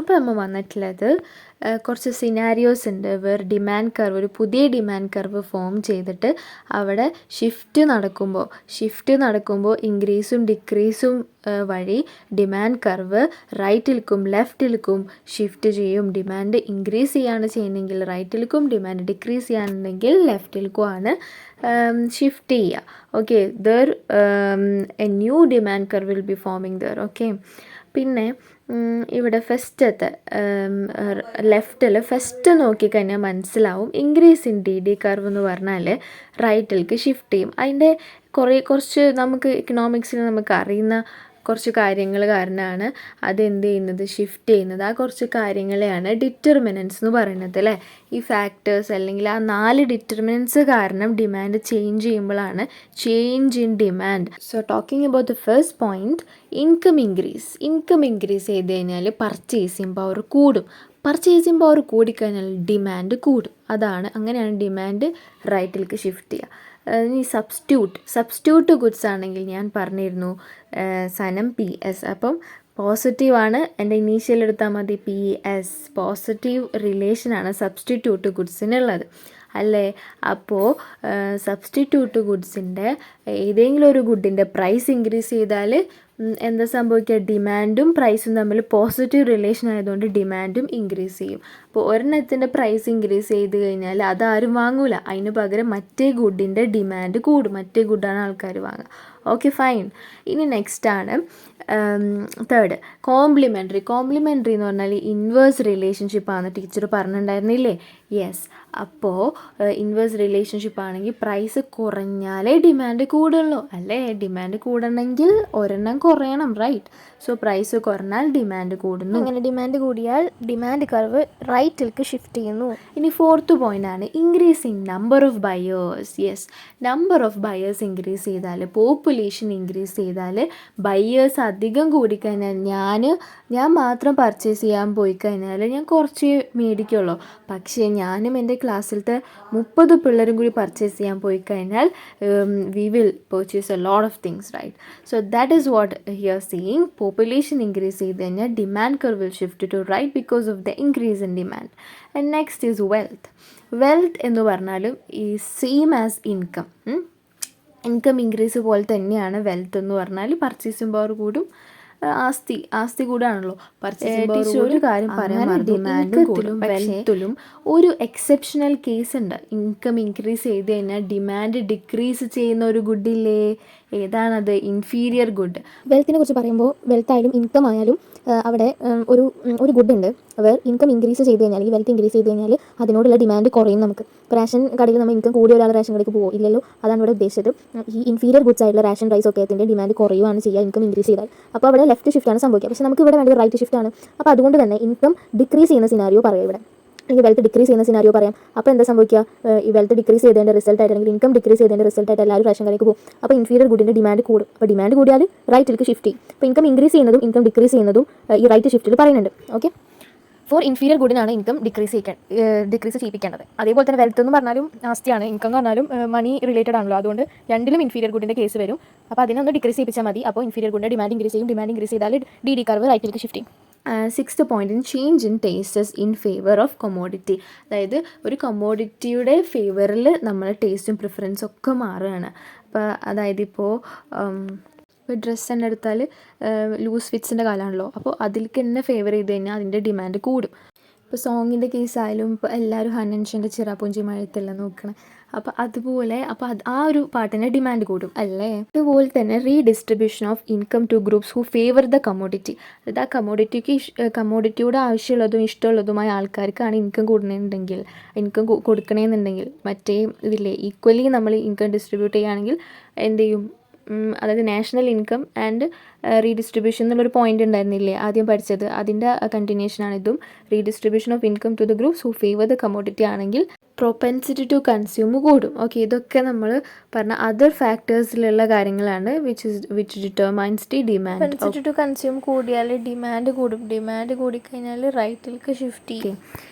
അപ്പോൾ നമ്മൾ വന്നിട്ടുള്ളത് കുറച്ച് സിനാരിയോസ് ഉണ്ട് വേർ ഡിമാൻഡ് കർവ്, ഒരു പുതിയ ഡിമാൻഡ് കർവ് ഫോം ചെയ്തിട്ട് അവിടെ ഷിഫ്റ്റ് നടക്കുമ്പോൾ ഇൻക്രീസും ഡിക്രീസും വഴി ഡിമാൻഡ് കർവ് റൈറ്റിലേക്കും ലെഫ്റ്റിലേക്കും ഷിഫ്റ്റ് ചെയ്യും. ഡിമാൻഡ് ഇൻക്രീസ് ചെയ്യാണ് ചെയ്യുന്നതെങ്കിൽ റൈറ്റിലേക്കും, ഡിമാൻഡ് ഡിക്രീസ് ചെയ്യാനുണ്ടെങ്കിൽ ലെഫ്റ്റിലേക്കുമാണ് ഷിഫ്റ്റ് ചെയ്യുക. Okay, there a new demand curve will be forming there. Okay, പിന്നെ ഇവിടെ ഫസ്റ്റത്തെ ലെഫ്റ്റിൽ ഫസ്റ്റ് നോക്കിക്കഴിഞ്ഞാൽ മനസ്സിലാവും ഇൻക്രീസ് ഇൻ ഡി കർവ് എന്ന് പറഞ്ഞാൽ റൈറ്റിലേക്ക് ഷിഫ്റ്റ് ചെയ്യും. അതിൻ്റെ കുറച്ച് നമുക്ക് ഇക്കണോമിക്സിൽ നമുക്ക് അറിയുന്ന കുറച്ച് കാര്യങ്ങൾ കാരണമാണ് അതെന്ത് ചെയ്യുന്നത്, ഷിഫ്റ്റ് ചെയ്യുന്നത്. ആ കുറച്ച് കാര്യങ്ങളെയാണ് ഡിറ്റർമിനൻസ് എന്ന് പറയുന്നത് അല്ലേ. ഈ ഫാക്ടേഴ്സ് അല്ലെങ്കിൽ ആ 4 ഡിറ്റർമിനൻസ് കാരണം ഡിമാൻഡ് ചേഞ്ച് ചെയ്യുമ്പോഴാണ് change in demand. So talking about the first point, income increase ചെയ്ത് കഴിഞ്ഞാൽ പർച്ചേസിങ് പവർ കൂടും. പർച്ചേസിങ് പവർ കൂടിക്കഴിഞ്ഞാൽ ഡിമാൻഡ് കൂടും. അങ്ങനെയാണ് ഡിമാൻഡ് റൈറ്റിലേക്ക് ഷിഫ്റ്റ് ചെയ്യുക. ഇനി സബ്സ്റ്റിറ്റ്യൂട്ട് ഗുഡ്സ് ആണെങ്കിൽ ഞാൻ പറഞ്ഞിരുന്നു സനം PS, അപ്പം പോസിറ്റീവാണ്, എൻ്റെ ഇനീഷ്യൽ എടുത്താൽ മതി PS, പോസിറ്റീവ് റിലേഷനാണ് സബ്സ്റ്റിറ്റ്യൂട്ട് ഗുഡ്സിനുള്ളത് അല്ലേ. അപ്പോൾ സബ്സ്റ്റിറ്റ്യൂട്ട് ഗുഡ്സിൻ്റെ ഏതെങ്കിലും ഒരു ഗുഡിൻ്റെ പ്രൈസ് ഇൻക്രീസ് ചെയ്താൽ എന്താ സംഭവിക്കുക, ഡിമാൻഡും പ്രൈസും തമ്മിൽ പോസിറ്റീവ് റിലേഷൻ ആയതുകൊണ്ട് ഡിമാൻഡും ഇൻക്രീസ് ചെയ്യും. അപ്പോൾ ഒരെണ്ണത്തിൻ്റെ പ്രൈസ് ഇൻക്രീസ് ചെയ്ത് കഴിഞ്ഞാൽ അതാരും വാങ്ങൂല, അതിന് പകരം മറ്റേ ഗുഡിൻ്റെ ഡിമാൻഡ് കൂടും, മറ്റേ ഗുഡാണ് ആൾക്കാർ വാങ്ങുക. Okay fine. ഇനി നെക്സ്റ്റാണ് തേർഡ് കോംപ്ലിമെൻ്ററി എന്ന് പറഞ്ഞാൽ ഇൻവേഴ്സ് റിലേഷൻഷിപ്പാണ് ടീച്ചർ പറഞ്ഞിട്ടുണ്ടായിരുന്നില്ലേ. യെസ്, അപ്പോൾ ഇൻവേഴ്സ് റിലേഷൻഷിപ്പ് ആണെങ്കിൽ പ്രൈസ് കുറഞ്ഞാലേ ഡിമാൻഡ് കൂടുള്ളൂ അല്ലേ. ഡിമാൻഡ് കൂടണമെങ്കിൽ ഒരെണ്ണം കുറയണം, റൈറ്റ്. സോ പ്രൈസ് കുറഞ്ഞാൽ ഡിമാൻഡ് കൂടുന്നു. അങ്ങനെ ഡിമാൻഡ് കൂടിയാൽ ഡിമാൻഡ് കർവ് റൈറ്റിലേക്ക് ഷിഫ്റ്റ് ചെയ്യുന്നു. ഇനി ഫോർത്ത് പോയിന്റ് ആണ് increasing number of buyers. Yes, number of buyers increase ചെയ്താൽ, പോപ്പുലേഷൻ ഇൻക്രീസ് ചെയ്താൽ, ബയേഴ്സ് അധികം കൂടിക്കഴിഞ്ഞാൽ ഞാൻ മാത്രം പർച്ചേസ് ചെയ്യാൻ പോയി കഴിഞ്ഞാൽ ഞാൻ കുറച്ച് മേടിക്കുള്ളൂ. പക്ഷേ ഞാനും എൻ്റെ ക്ലാസ്സിലത്തെ 30 പിള്ളേരും കൂടി പർച്ചേസ് ചെയ്യാൻ പോയി കഴിഞ്ഞാൽ we will purchase a lot of things, right. So that is what here seeing. Population increase ചെയ്ത് കഴിഞ്ഞാൽ demand curve will shift to right because of the increase in demand. And next is wealth എന്ന് പറഞ്ഞാലും ഈ same as income increase പോലെ തന്നെയാണ് wealth എന്ന് പറഞ്ഞാൽ. Purchasing power കൂടും, ആസ്തി കൂടാണല്ലോ. ഒരു കാര്യം പറയാൻ ഡിമാൻഡിലും വെൽത്തിലും ഒരു എക്സെപ്ഷണൽ കേസ് ഉണ്ട്. ഇൻകം ഇൻക്രീസ് ചെയ്ത് കഴിഞ്ഞാൽ ഡിമാൻഡ് ഡിക്രീസ് ചെയ്യുന്ന ഒരു ഗുഡില്ലേ, ഏതാണത്? Inferior good. വെൽത്തിനെ കുറിച്ച് പറയുമ്പോൾ വെൽത്ത് ആയാലും ഇൻകം ആയാലും അവിടെ ഒരു ഗുഡ് ഉണ്ട്. ഇൻകം ഇൻക്രീസ് ചെയ്ത് കഴിഞ്ഞാൽ, ഈ വെൽത്ത് ഇൻക്രീസ് ചെയ്ത് കഴിഞ്ഞാൽ അതിനോടുള്ള ഡിമാൻഡ് കുറയും. നമുക്ക് റേഷൻ കടയിൽ നമ്മൾ ഇൻകം കൂടിയ ഒരാൾ റേഷൻ കടയ്ക്ക് പോകും ഇല്ലല്ലോ. അതാണ് ഇവിടെ ഉദ്ദേശിച്ചത്. ഈ ഇൻഫീരിയർ ഗുഡ്സ് ആയിട്ടുള്ള റേഷൻ പ്രൈസ് ഒക്കെ അതിൻ്റെ ഡിമാൻഡ് കുറയുകയാണ് ചെയ്യുക ഇൻകം ഇൻക്രീസ് ചെയ്താൽ. അപ്പോൾ അവിടെ ലെഫ്റ്റ് ഷിഫ്റ്റാണ് സംഭവിക്കുക. പക്ഷേ നമുക്ക് ഇവിടെ വേണ്ടി റൈറ്റ് ഷിഫ്റ്റ് ആണ്. അപ്പോൾ അതുകൊണ്ട് തന്നെ ഇൻകം ഡിക്രീസ് ചെയ്യുന്ന സിനാരിയോ പറയാം ഇവിടെ, ഈ വെൽത്ത് ഡിക്രീസ് ചെയ്യുന്ന സിനാരിയോ പറയാം. അപ്പോൾ എന്താ സംഭവിക്കുക, ഈ വെൽത്ത് ഡിക്രീസ് ചെയ്തതിൻ്റെ റിസൾട്ടായിട്ട് അല്ലെങ്കിൽ ഇൻകം ഡിക്രീസ് ചെയ്തതിൻ്റെ റിസൾട്ടായിട്ട് എല്ലാവരും റേഷൻ കടയ്ക്ക് പോകും. അപ്പോൾ ഇൻഫീരിയർ ഗുഡിൻ്റെ ഡിമാൻഡ് കൂടും. അപ്പോൾ ഡിമാൻഡ് കൂടിയാൽ റൈറ്റിലേക്ക് ഷിഫ്റ്റ് ചെയ്യും. അപ്പോൾ ഇൻകം ഇൻക്രീസ് ചെയ്യുന്നതും ഇൻകം ഡിക്രീസ് ചെയ്യുന്നതും ഈ റൈറ്റ് ഷിഫ്റ്റിൽ പറയുന്നുണ്ട്. ഓക്കെ, ഫോർ ഇൻഫീരിയർ ഗുഡിനാണ് ഇൻകം ഡിക്രീസ് ചെയ്യിപ്പിക്കേണ്ടത്. അതേപോലെ തന്നെ വെൽത്ത് എന്ന് പറഞ്ഞാലും ആസ്തിയാണ്, ഇൻകം എന്ന് പറഞ്ഞാലും മണി റിലേറ്റഡ് ആണല്ലോ. അതുകൊണ്ട് രണ്ടിലും ഇൻഫീരിയർ ഗുഡിൻ്റെ കേസ് വരും. അപ്പോൾ അതിനൊന്ന് ഡിക്രീസ് ചെയ്യിപ്പിച്ചാൽ മതി. അപ്പോൾ ഇൻഫീരിയർ ഗുഡിൻ്റെ ഡിമാൻഡ് ഇൻക്രീസ് ചെയ്യും. ഡിമാൻഡ് ഇൻക്രീസ് ചെയ്താൽ ഡി കർവ് റൈറ്റിലേക്ക് ഷിഫ്റ്റ് ചെയ്യും. Sixth point, change in tastes in favour of commodity. അതായത് ഒരു കൊമോഡിറ്റിയുടെ ഫേവറിൽ നമ്മളെ ടേസ്റ്റും പ്രിഫറൻസും ഒക്കെ മാറുകയാണ്. അപ്പോൾ അതായത് ഇപ്പോൾ ഡ്രസ്സ് തന്നെ എടുത്താൽ ലൂസ് ഫിറ്റ്സിൻ്റെ കാലമാണല്ലോ. അപ്പോൾ അതിലേക്ക് തന്നെ ഫേവർ ചെയ്ത് കഴിഞ്ഞാൽ അതിൻ്റെ ഡിമാൻഡ് കൂടും. ഇപ്പോൾ സോങ്ങിൻ്റെ കേസായാലും ഇപ്പോൾ എല്ലാവരും ഹനൻഷൻ്റെ ചിറാപ്പൂഞ്ചി മഴയത്തല്ല നോക്കണം. അപ്പോൾ അതുപോലെ ആ ഒരു പാട്ടിൻ്റെ ഡിമാൻഡ് കൂടും അല്ലേ. അതുപോലെ തന്നെ redistribution of income to groups who favour the commodity. അതായത് ആ കമോഡിറ്റിയുടെ ആവശ്യമുള്ളതും ഇഷ്ടമുള്ളതുമായ ആൾക്കാർക്കാണ് ഇൻകം കൂടുന്നുണ്ടെങ്കിൽ, ഇൻകം കൊടുക്കണമെന്നുണ്ടെങ്കിൽ മറ്റേ ഇതില്ലേ ഈക്വലി നമ്മൾ ഇൻകം ഡിസ്ട്രിബ്യൂട്ട് ചെയ്യുകയാണെങ്കിൽ എന്ത് ചെയ്യും, അതായത് നാഷണൽ ഇൻകം ആൻഡ് റീഡിസ്ട്രിബ്യൂഷൻ എന്നുള്ളൊരു പോയിന്റ് ഉണ്ടായിരുന്നില്ലേ ആദ്യം പഠിച്ചത്, അതിൻ്റെ കണ്ടിന്യൂഷനാണ് ഇതും. Redistribution of income to the groups who favour the commodity ആണെങ്കിൽ പ്രൊപ്പൻസിറ്റി ടു കൺസ്യൂം കൂടും. ഓക്കെ, ഇതൊക്കെ നമ്മൾ പറഞ്ഞ അതർ ഫാക്ടേഴ്സിലുള്ള കാര്യങ്ങളാണ് which determines the demand. Propensity to consume കൂടിയാൽ ഡിമാൻഡ് കൂടും. ഡിമാൻഡ് കൂടിക്കഴിഞ്ഞാൽ റൈറ്റിലേക്ക് ഷിഫ്റ്റ് ചെയ്യും.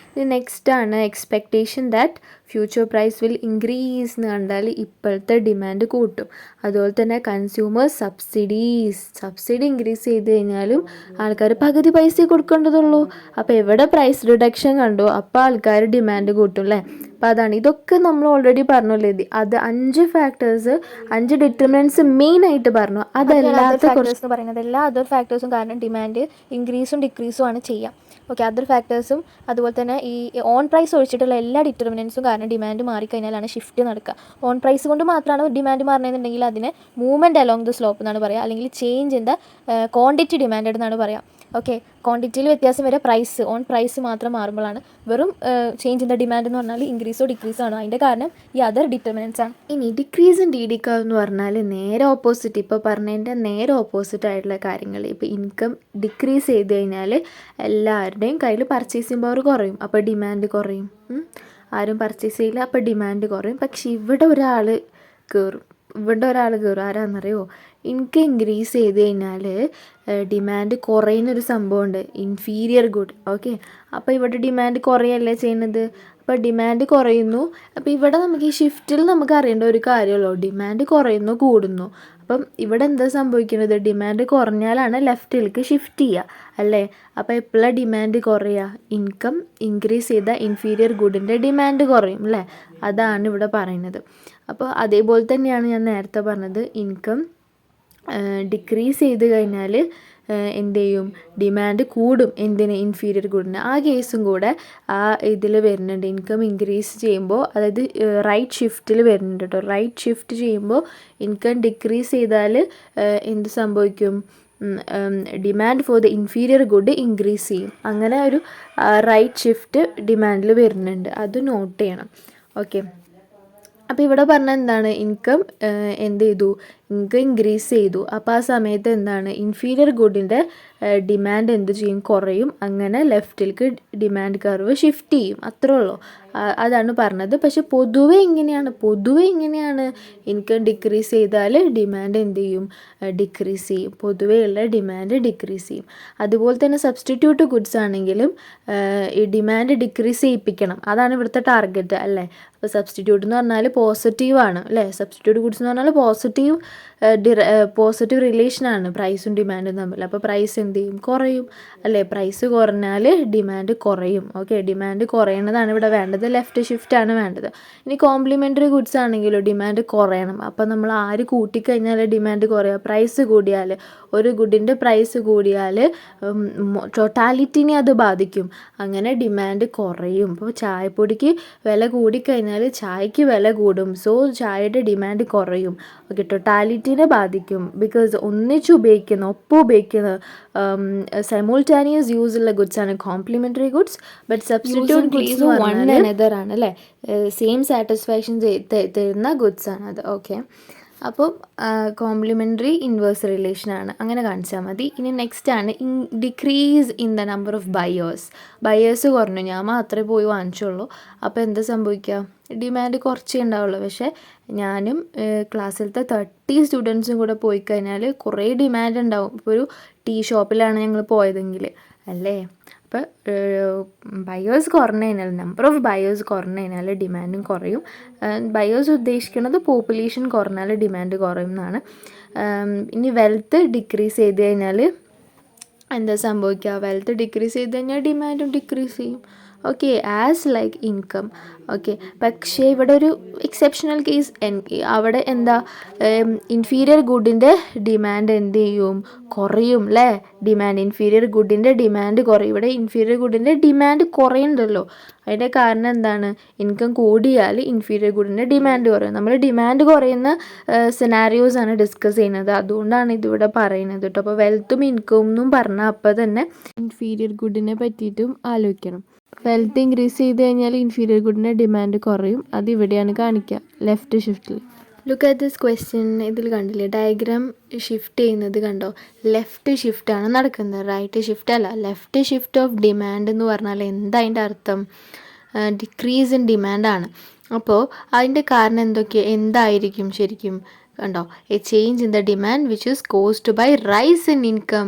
നെക്സ്റ്റ് ആണ് expectation that future price will increase എന്ന് കണ്ടാൽ ഇപ്പോഴത്തെ ഡിമാൻഡ് കൂട്ടും. അതുപോലെ തന്നെ കൺസ്യൂമർ സബ്സിഡി ഇൻക്രീസ് ചെയ്ത് കഴിഞ്ഞാലും ആൾക്കാർ പകുതി പൈസ കൊടുക്കേണ്ടതുള്ളൂ. അപ്പോൾ എവിടെ പ്രൈസ് റിഡക്ഷൻ കണ്ടോ അപ്പോൾ ആൾക്കാർ ഡിമാൻഡ് കൂട്ടും അല്ലേ. അപ്പോൾ അതാണ്, ഇതൊക്കെ നമ്മൾ ഓൾറെഡി പറഞ്ഞല്ലേ. അത് 5 ഫാക്ടേഴ്സ്, 5 ഡിറ്റർമിനൻസ് മെയിനായിട്ട് പറഞ്ഞു. അതല്ലാത്ത ഫാക്ടേഴ്സ് പറയുന്നത് എല്ലാ അതർ ഫാക്ടേഴ്സും കാരണം ഡിമാൻഡ് ഇൻക്രീസും ഡിക്രീസും ആണ് ചെയ്യുക. ഓക്കെ, അതർ ഫാക്ടേഴ്സും അതുപോലെ തന്നെ ഈ ഓൺ പ്രൈസ് ഒഴിച്ചിട്ടുള്ള എല്ലാ ഡിറ്റർമിനൻസും കാരണം ഡിമാൻഡ് മാറിക്കഴിഞ്ഞാലാണ് ഷിഫ്റ്റ് നടക്കുക. ഓൺ പ്രൈസ് കൊണ്ട് മാത്രമാണ് ഡിമാൻഡ് മാറണമെന്നുണ്ടെങ്കിൽ അതിനെ മൂവ്മെൻറ്റ് അലോങ് ദ സ്ലോപ്പ് എന്നാണ് പറയുക, അല്ലെങ്കിൽ change in the quantity demand എന്നാണ് പറയുക. ഓക്കെ, ക്വാണ്ടിറ്റിയിൽ വ്യത്യാസം വരെ ഓൺ പ്രൈസ് മാത്രം മാറുമ്പോഴാണ്. വെറും ചേഞ്ച് ഇൻ ദ ഡിമാൻഡ് എന്ന് പറഞ്ഞാൽ ഇൻക്രീസോ ഡിക്രീസോ ആണ്. അതിൻ്റെ കാരണം ഈ അതർ ഡിറ്റർമിനൻസ് ആണ്. ഇനി ഡിക്രീസ് ഇൻ DD കർവ് എന്ന് പറഞ്ഞാൽ നേരെ ഓപ്പോസിറ്റ്, ഇപ്പോൾ പറഞ്ഞതിൻ്റെ നേരെ ഓപ്പോസിറ്റ് ആയിട്ടുള്ള കാര്യങ്ങൾ. ഇപ്പോൾ ഇൻകം ഡിക്രീസ് ചെയ്ത് കഴിഞ്ഞാൽ എല്ലാവരുടെയും കയ്യിൽ പർച്ചേസിങ് പവർ കുറയും, അപ്പോൾ ഡിമാൻഡ് കുറയും. ആരും പർച്ചേസ് ചെയ്യില്ല, അപ്പോൾ ഡിമാൻഡ് കുറയും. പക്ഷേ ഇവിടെ ഒരാൾ കയറും, ആരാന്നറിയോ? ഇൻകം ഇൻക്രീസ് ചെയ്ത് കഴിഞ്ഞാൽ ഡിമാൻഡ് കുറയുന്നൊരു സംഭവമുണ്ട്, ഇൻഫീരിയർ ഗുഡ്. ഓക്കെ, അപ്പോൾ ഇവിടെ ഡിമാൻഡ് കുറയല്ലേ ചെയ്യുന്നത്, അപ്പോൾ ഡിമാൻഡ് കുറയുന്നു. അപ്പോൾ ഇവിടെ നമുക്ക് ഈ ഷിഫ്റ്റിൽ നമുക്ക് അറിയേണ്ട ഒരു കാര്യമുള്ളൂ, ഡിമാൻഡ് കുറയുന്നു കൂടുന്നു. അപ്പം ഇവിടെ എന്താ സംഭവിക്കുന്നത്, ഡിമാൻഡ് കുറഞ്ഞാലാണ് ലെഫ്റ്റിലേക്ക് ഷിഫ്റ്റ് ചെയ്യുക അല്ലേ. അപ്പോൾ എപ്പോഴാണ് ഡിമാൻഡ് കുറയുക, ഇൻകം ഇൻക്രീസ് ചെയ്ത ഇൻഫീരിയർ ഗുഡിൻ്റെ ഡിമാൻഡ് കുറയും അല്ലേ. അതാണ് ഇവിടെ പറയുന്നത്. അപ്പോൾ അതേപോലെ തന്നെയാണ് ഞാൻ നേരത്തെ പറഞ്ഞത്, ഇൻകം ഡിക്രീസ് ചെയ്ത് കഴിഞ്ഞാൽ എന്ത് ചെയ്യും, ഡിമാൻഡ് കൂടും. എന്തിന്, ഇൻഫീരിയർ ഗുഡിന്. ആ കേസും കൂടെ ആ ഇതിൽ വരുന്നുണ്ട്. ഇൻകം ഇൻക്രീസ് ചെയ്യുമ്പോൾ, അതായത് റൈറ്റ് ഷിഫ്റ്റിൽ വരുന്നുണ്ട് കേട്ടോ. റൈറ്റ് ഷിഫ്റ്റ് ചെയ്യുമ്പോൾ ഇൻകം ഡിക്രീസ് ചെയ്താൽ എന്ത് സംഭവിക്കും, demand for the inferior good increase ചെയ്യും. അങ്ങനെ ഒരു റൈറ്റ് ഷിഫ്റ്റ് ഡിമാൻഡിൽ വരുന്നുണ്ട്, അത് നോട്ട് ചെയ്യണം. ഓക്കെ, അപ്പോൾ ഇവിടെ പറഞ്ഞാൽ എന്താണ്, ഇൻകം എന്ത് ചെയ്തു, ഇൻകം ഇൻക്രീസ് ചെയ്തു. അപ്പോൾ ആ സമയത്ത് എന്താണ്, ഇൻഫീരിയർ ഗുഡിൻ്റെ ഡിമാൻഡ് എന്ത് ചെയ്യും, കുറയും. അങ്ങനെ ലെഫ്റ്റിലേക്ക് ഡിമാൻഡ് കർവ് ഷിഫ്റ്റ് ചെയ്യും, അത്രേ ഉള്ളൂ. അതാണ് പറഞ്ഞത്. പക്ഷെ പൊതുവെ ഇങ്ങനെയാണ്, ഇൻകം ഡിക്രീസ് ചെയ്താൽ ഡിമാൻഡ് എന്ത് ചെയ്യും, ഡിക്രീസ് ചെയ്യും. പൊതുവെയുള്ള ഡിമാൻഡ് ഡിക്രീസ് ചെയ്യും. അതുപോലെ തന്നെ സബ്സ്റ്റിറ്റ്യൂട്ട് ഗുഡ്സ് ആണെങ്കിലും ഈ ഡിമാൻഡ് ഡിക്രീസ് ചെയ്യിപ്പിക്കണം, അതാണ് ഇവിടുത്തെ ടാർഗറ്റ് അല്ലേ. അപ്പോൾ സബ്സ്റ്റിറ്റ്യൂട്ട് എന്ന് പറഞ്ഞാൽ പോസിറ്റീവാണ് അല്ലേ. സബ്സ്റ്റിറ്റ്യൂട്ട് ഗുഡ്സ് എന്ന് പറഞ്ഞാൽ പോസിറ്റീവ് റിലേഷനാണ് പ്രൈസും ഡിമാൻഡും തമ്മിൽ. അപ്പോൾ പ്രൈസ് എന്ത് ചെയ്യും, കുറയും അല്ലേ. പ്രൈസ് കുറഞ്ഞാൽ ഡിമാൻഡ് കുറയും. ഓക്കെ, ഡിമാൻഡ് കുറയണതാണ് ഇവിടെ വേണ്ടത്, ലെഫ്റ്റ് ഷിഫ്റ്റാണ് വേണ്ടത്. ഇനി കോംപ്ലിമെൻ്ററി ഗുഡ്സ് ആണെങ്കിലോ ഡിമാൻഡ് കുറയണം. അപ്പോൾ നമ്മൾ ആര് കൂട്ടിക്കഴിഞ്ഞാൽ ഡിമാൻഡ് കുറയുക, പ്രൈസ് കൂടിയാൽ, ഒരു ഗുഡിൻ്റെ പ്രൈസ് കൂടിയാൽ ടോട്ടാലിറ്റിനെ അത് ബാധിക്കും. അങ്ങനെ ഡിമാൻഡ് കുറയും. ഇപ്പോൾ ചായപ്പൊടിക്ക് വില കൂടിക്കഴിഞ്ഞാൽ ചായക്ക് വില കൂടും, സോ ചായയുടെ ഡിമാൻഡ് കുറയും. ഓക്കെ, ടോട്ടാലിറ്റിനെ ബാധിക്കും. ബിക്കോസ് ഒപ്പം ഉപയോഗിക്കുന്ന സൈമൾട്ടാനിയസ് യൂസ് ഉള്ള ഗുഡ്സ് ആണ് complementary goods. But substitute goods one another ആണ് അല്ലേ. സെയിം സാറ്റിസ്ഫാക്ഷൻ തരുന്ന ഗുഡ്സ് ആണ് അത്. ഓക്കെ, അപ്പോൾ കോംപ്ലിമെൻ്ററി ഇൻവേഴ്സ് റിലേഷനാണ്, അങ്ങനെ കാണിച്ചാൽ മതി. ഇനി നെക്സ്റ്റ് ആണ് decrease in the number of buyers കുറഞ്ഞു, ഞാൻ മാത്രമേ പോയി വാങ്ങിച്ചുള്ളൂ. അപ്പോൾ എന്താ സംഭവിക്കുക, ഡിമാൻഡ് കുറച്ചേ ഉണ്ടാവുള്ളൂ. പക്ഷേ ഞാനും ക്ലാസ്സിലത്തെ 30 സ്റ്റുഡൻസും കൂടെ പോയി കഴിഞ്ഞാൽ കുറേ ഡിമാൻഡ് ഉണ്ടാവും. ഇപ്പോൾ ഒരു ടീ ഷോപ്പിലാണ് ഞങ്ങൾ പോയതെങ്കിൽ അല്ലേ. അപ്പോൾ ബയേഴ്സ് കുറഞ്ഞു കഴിഞ്ഞാൽ, നമ്പർ ഓഫ് ബയേഴ്സ് കുറഞ്ഞു കഴിഞ്ഞാൽ ഡിമാൻഡും കുറയും. ബയേഴ്സ് ഉദ്ദേശിക്കുന്നത് പോപ്പുലേഷൻ കുറഞ്ഞാൽ ഡിമാൻഡ് കുറയും എന്നാണ്. ഇനി വെൽത്ത് ഡിക്രീസ് ചെയ്ത് കഴിഞ്ഞാൽ എന്താ സംഭവിക്കുക, വെൽത്ത് ഡിക്രീസ് ചെയ്ത് കഴിഞ്ഞാൽ ഡിമാൻഡും ഡിക്രീസ് ചെയ്യും. Okay, as like income. Okay, പക്ഷേ ഇവിടെ ഒരു എക്സെപ്ഷണൽ കേസ്, അവിടെ എന്താ, ഇൻഫീരിയർ ഗുഡിൻ്റെ ഡിമാൻഡ് എന്ത് ചെയ്യും, കുറയും അല്ലേ. ഇൻഫീരിയർ ഗുഡിൻ്റെ ഡിമാൻഡ് കുറയും. ഇവിടെ ഇൻഫീരിയർ ഗുഡിൻ്റെ ഡിമാൻഡ് കുറയുന്നുണ്ടല്ലോ, അതിൻ്റെ കാരണം എന്താണ്, ഇൻകം കൂടിയാൽ ഇൻഫീരിയർ ഗുഡിൻ്റെ ഡിമാൻഡ് കുറയും. നമ്മൾ ഡിമാൻഡ് കുറയുന്ന സിനാരിയോസ് ആണ് ഡിസ്കസ് ചെയ്യുന്നത്, അതുകൊണ്ടാണ് ഇതിവിടെ പറയുന്നത് കേട്ടോ. അപ്പോൾ വെൽത്തും ഇൻകവും എന്നും പറഞ്ഞാൽ അപ്പോൾ തന്നെ ഇൻഫീരിയർ ഗുഡിനെ പറ്റിയിട്ടും ആലോചിക്കണം. വെൽത്ത് ഇൻക്രീസ് ചെയ്ത് കഴിഞ്ഞാൽ ഇൻഫീരിയർ ഗുഡിൻ്റെ ഡിമാൻഡ് കുറയും, അത് ഇവിടെയാണ് കാണിക്കുക ലെഫ്റ്റ് ഷിഫ്റ്റിൽ. Look at this question. ഇതിൽ കണ്ടില്ലേ, ഡയഗ്രാം ഷിഫ്റ്റ് ചെയ്യുന്നത് കണ്ടോ, ലെഫ്റ്റ് ഷിഫ്റ്റാണ് നടക്കുന്നത്, റൈറ്റ് ഷിഫ്റ്റ് അല്ല. ലെഫ്റ്റ് ഷിഫ്റ്റ് ഓഫ് ഡിമാൻഡ് എന്ന് പറഞ്ഞാൽ എന്താ അതിൻ്റെ അർത്ഥം, ഡിക്രീസ് ഇൻ ഡിമാൻഡാണ്. അപ്പോൾ അതിൻ്റെ കാരണം എന്തായിരിക്കും ശരിക്കും, കണ്ടോ, a change in the demand which is caused by rise in income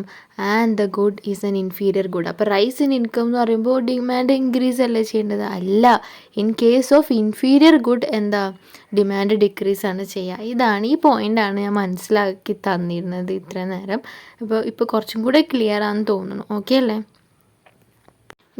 and the good is an inferior good. അപ്പോൾ റൈസ് ഇൻ ഇൻകം എന്ന് പറയുമ്പോൾ ഡിമാൻഡ് ഇൻക്രീസ് അല്ലേ ചെയ്യേണ്ടത്? അല്ല, in case of inferior good എന്താ, ഡിമാൻഡ് ഡിക്രീസ് ആണ് ചെയ്യുക. ഇതാണ്, ഈ പോയിൻ്റാണ് ഞാൻ മനസ്സിലാക്കി തന്നിരുന്നത് ഇത്രയും നേരം. ഇപ്പോൾ കുറച്ചും കൂടെ ക്ലിയർ ആണെന്ന് തോന്നുന്നു. ഓക്കെ അല്ലേ?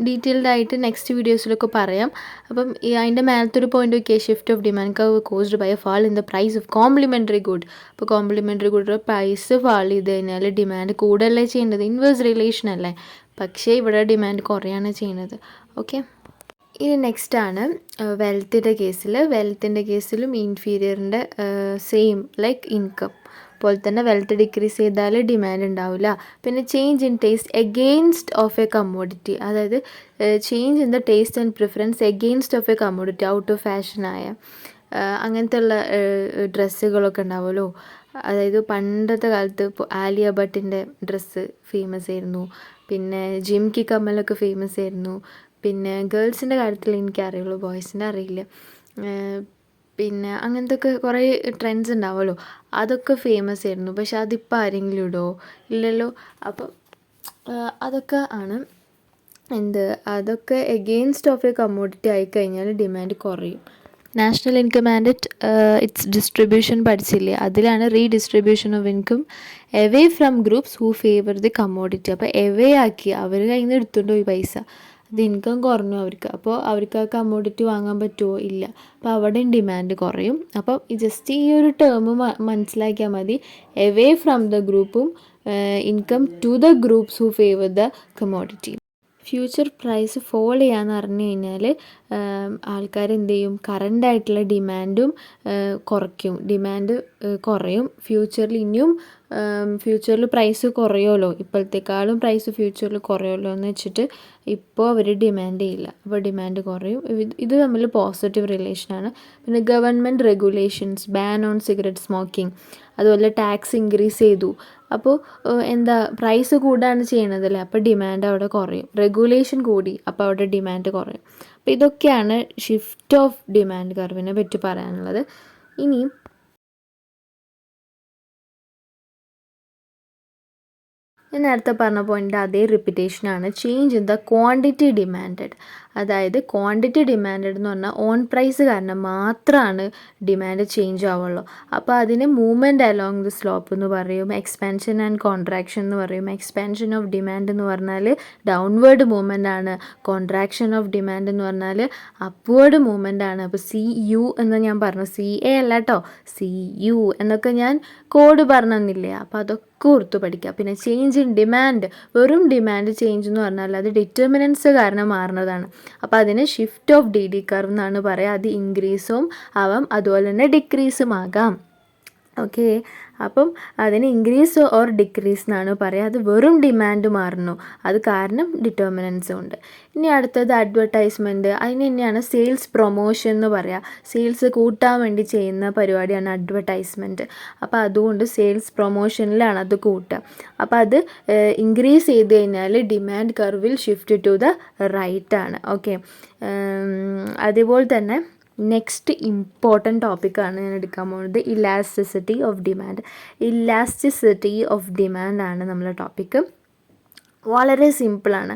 ഡീറ്റെയിൽഡ് ആയിട്ട് നെക്സ്റ്റ് വീഡിയോസിലൊക്കെ പറയാം. അപ്പം അതിൻ്റെ മേലത്തെ ഒരു പോയിന്റ് നോക്കിയാൽ shift of demand curve caused by a fall in the price of complementary good. അപ്പോൾ കോംപ്ലിമെൻ്ററി ഗുഡിൻ്റെ പ്രൈസ് ഫാൾ ചെയ്ത് കഴിഞ്ഞാൽ ഡിമാൻഡ് കൂടുതലല്ലേ ചെയ്യേണ്ടത്? ഇൻവേഴ്സ് റിലേഷൻ അല്ലേ? പക്ഷേ ഇവിടെ ഡിമാൻഡ് കുറയാണ് ചെയ്യുന്നത്. ഓക്കെ, ഇനി നെക്സ്റ്റാണ് വെൽത്തിൻ്റെ കേസിലും ഇൻഫീരിയറിൻ്റെ സെയിം ലൈക്ക് ഇൻകം പോലെ തന്നെ വെൽത്ത് ഡിക്രീസ് ചെയ്താൽ ഡിമാൻഡ് ഉണ്ടാവില്ല. പിന്നെ change in taste against of a commodity, അതായത് change in the taste and preference against of a commodity, out of ഫാഷനായ അങ്ങനത്തെ ഉള്ള ഡ്രസ്സുകളൊക്കെ ഉണ്ടാവുമല്ലോ. അതായത് പണ്ടത്തെ കാലത്ത് ഇപ്പോൾ ആലിയ ഭട്ടിൻ്റെ ഡ്രസ്സ് ഫേമസ് ആയിരുന്നു, പിന്നെ ജിംകി കമ്മലൊക്കെ ഫേമസ് ആയിരുന്നു. പിന്നെ ഗേൾസിൻ്റെ കാര്യത്തിൽ എനിക്കറിയുള്ളൂ, ബോയ്സിൻ്റെ അറിയില്ല. പിന്നെ അങ്ങനത്തെ ഒക്കെ കുറേ ട്രെൻഡ്സ് ഉണ്ടാവുമല്ലോ, അതൊക്കെ ഫേമസ് ആയിരുന്നു. പക്ഷെ അതിപ്പോൾ ആരെങ്കിലും ഇടുമോ? ഇല്ലല്ലോ. അപ്പം അതൊക്കെ ആണ് അതൊക്കെ എഗെയിൻസ്റ്റ് ഓഫ് എ കമ്മോഡിറ്റി ആയിക്കഴിഞ്ഞാൽ ഡിമാൻഡ് കുറയും. National income and it's distribution പഠിച്ചില്ലേ? അതിലാണ് redistribution of income away from groups who favour the commodity. അപ്പോൾ എവേ ആക്കി അവർ കയ്യിൽ നിന്ന് എടുത്തുകൊണ്ട് പോയി പൈസ, അത് ഇൻകം കുറഞ്ഞു അവർക്ക്. അപ്പോൾ അവർക്ക് ആ കമ്മോഡിറ്റി വാങ്ങാൻ പറ്റുമോ? ഇല്ല. അപ്പോൾ അവിടെയും ഡിമാൻഡ് കുറയും. അപ്പം ജസ്റ്റ് ഈ ഒരു ടേം മനസ്സിലാക്കിയാൽ മതി. എവേ ഫ്രം ദ ഗ്രൂപ്പും income to the groups who favour the commodity. Future price fall ചെയ്യാന്ന് പറഞ്ഞു കഴിഞ്ഞാൽ ആൾക്കാർ എന്ത് ചെയ്യും? കറൻ്റായിട്ടുള്ള ഡിമാൻഡും കുറയ്ക്കും, ഡിമാൻഡ് കുറയും. ഫ്യൂച്ചറിൽ പ്രൈസ് കുറയുമല്ലോ, ഇപ്പോഴത്തേക്കാളും പ്രൈസ് ഫ്യൂച്ചറിൽ കുറയുമല്ലോ എന്ന് വെച്ചിട്ട് ഇപ്പോൾ അവർ ഡിമാൻഡ് ചെയ്യില്ല. അപ്പോൾ ഡിമാൻഡ് കുറയും. ഇത് തമ്മിൽ പോസിറ്റീവ് റിലേഷനാണ്. പിന്നെ government regulations, ban on cigarette smoking, അതുപോലെ ടാക്സ് ഇൻക്രീസ് ചെയ്തു. അപ്പോൾ പ്രൈസ് കൂടാണ് ചെയ്യണതല്ലേ, അപ്പോൾ ഡിമാൻഡ് അവിടെ കുറയും. റെഗുലേഷൻ കൂടി, അപ്പോൾ അവിടെ ഡിമാൻഡ് കുറയും. അപ്പോൾ ഇതൊക്കെയാണ് ഷിഫ്റ്റ് ഓഫ് ഡിമാൻഡ് കർവിനെ പറ്റി പറയാനുള്ളത്. ഇനി ഞാൻ നേരത്തെ പറഞ്ഞ പോയിൻ്റ് അതേ റിപ്പീറ്റേഷനാണ്. Change in the quantity demanded, അതായത് ക്വാണ്ടിറ്റി ഡിമാൻഡഡ് എന്ന് പറഞ്ഞാൽ ഓൺ പ്രൈസ് കാരണം മാത്രമാണ് ഡിമാൻഡ് ചേഞ്ച് ആവുള്ളൂ. അപ്പോൾ അതിന് മൂവ്മെൻറ്റ് അലോങ് ദി സ്ലോപ്പ് എന്ന് പറയും, എക്സ്പാൻഷൻ ആൻഡ് കോൺട്രാക്ഷൻ എന്ന് പറയും. എക്സ്പാൻഷൻ ഓഫ് ഡിമാൻഡ് എന്ന് പറഞ്ഞാൽ ഡൗൺവേർഡ് മൂവ്മെൻ്റ് ആണ്, കോൺട്രാക്ഷൻ ഓഫ് ഡിമാൻഡ് എന്ന് പറഞ്ഞാൽ അപ്വേർഡ് മൂവ്മെൻ്റ് ആണ്. അപ്പോൾ CU എന്ന് ഞാൻ പറഞ്ഞു, CA അല്ല കേട്ടോ, CU എന്നൊക്കെ ഞാൻ കോഡ് പറഞ്ഞു തന്നില്ലേ? അപ്പോൾ അതൊക്കെ ഓർത്ത് പഠിക്കുക. പിന്നെ ചേഞ്ച് ഇൻ ഡിമാൻഡ്, വെറും ഡിമാൻഡ് ചേഞ്ച് എന്ന് പറഞ്ഞാൽ അത് ഡിറ്റർമിനൻസ് കാരണം മാറുന്നതാണ്. അപ്പോൾ അതിന് ഷിഫ്റ്റ് ഓഫ് DD കർവ് എന്നാണ് പറയുക. അത് ഇൻക്രീസും ആവാം, അതുപോലെ തന്നെ ഡിക്രീസും ആകാം. ഓക്കെ, അപ്പം അതിന് ഇൻക്രീസ് ഓർ ഡിക്രീസ് എന്നാണ് പറയുക. അത് വെറും ഡിമാൻഡ് മാറുന്നു, അത് കാരണം ഡിറ്റർമിനൻസും ഉണ്ട്. ഇനി അടുത്തത് അഡ്വർടൈസ്മെൻറ്റ്. അതിന് തന്നെയാണ് സെയിൽസ് പ്രൊമോഷൻ എന്ന് പറയുക. സെയിൽസ് കൂട്ടാൻ വേണ്ടി ചെയ്യുന്ന പരിപാടിയാണ് അഡ്വർടൈസ്മെൻറ്റ്. അപ്പോൾ അതുകൊണ്ട് സെയിൽസ് പ്രൊമോഷനിലാണ് അത് കൂട്ടുക. അപ്പോൾ അത് ഇൻക്രീസ് ചെയ്ത് കഴിഞ്ഞാൽ ഡിമാൻഡ് കർവിൽ ഷിഫ്റ്റ് ടു ദ റൈറ്റ് ആണ്. ഓക്കെ, അതുപോലെ തന്നെ നെക്സ്റ്റ് ഇമ്പോർട്ടൻറ്റ് ടോപ്പിക്കാണ് ഞാൻ എടുക്കാൻ പോകുന്നത്, elasticity of demand. Elasticity of demand ആണ് നമ്മളെ ടോപ്പിക്ക്. വളരെ സിമ്പിളാണ്.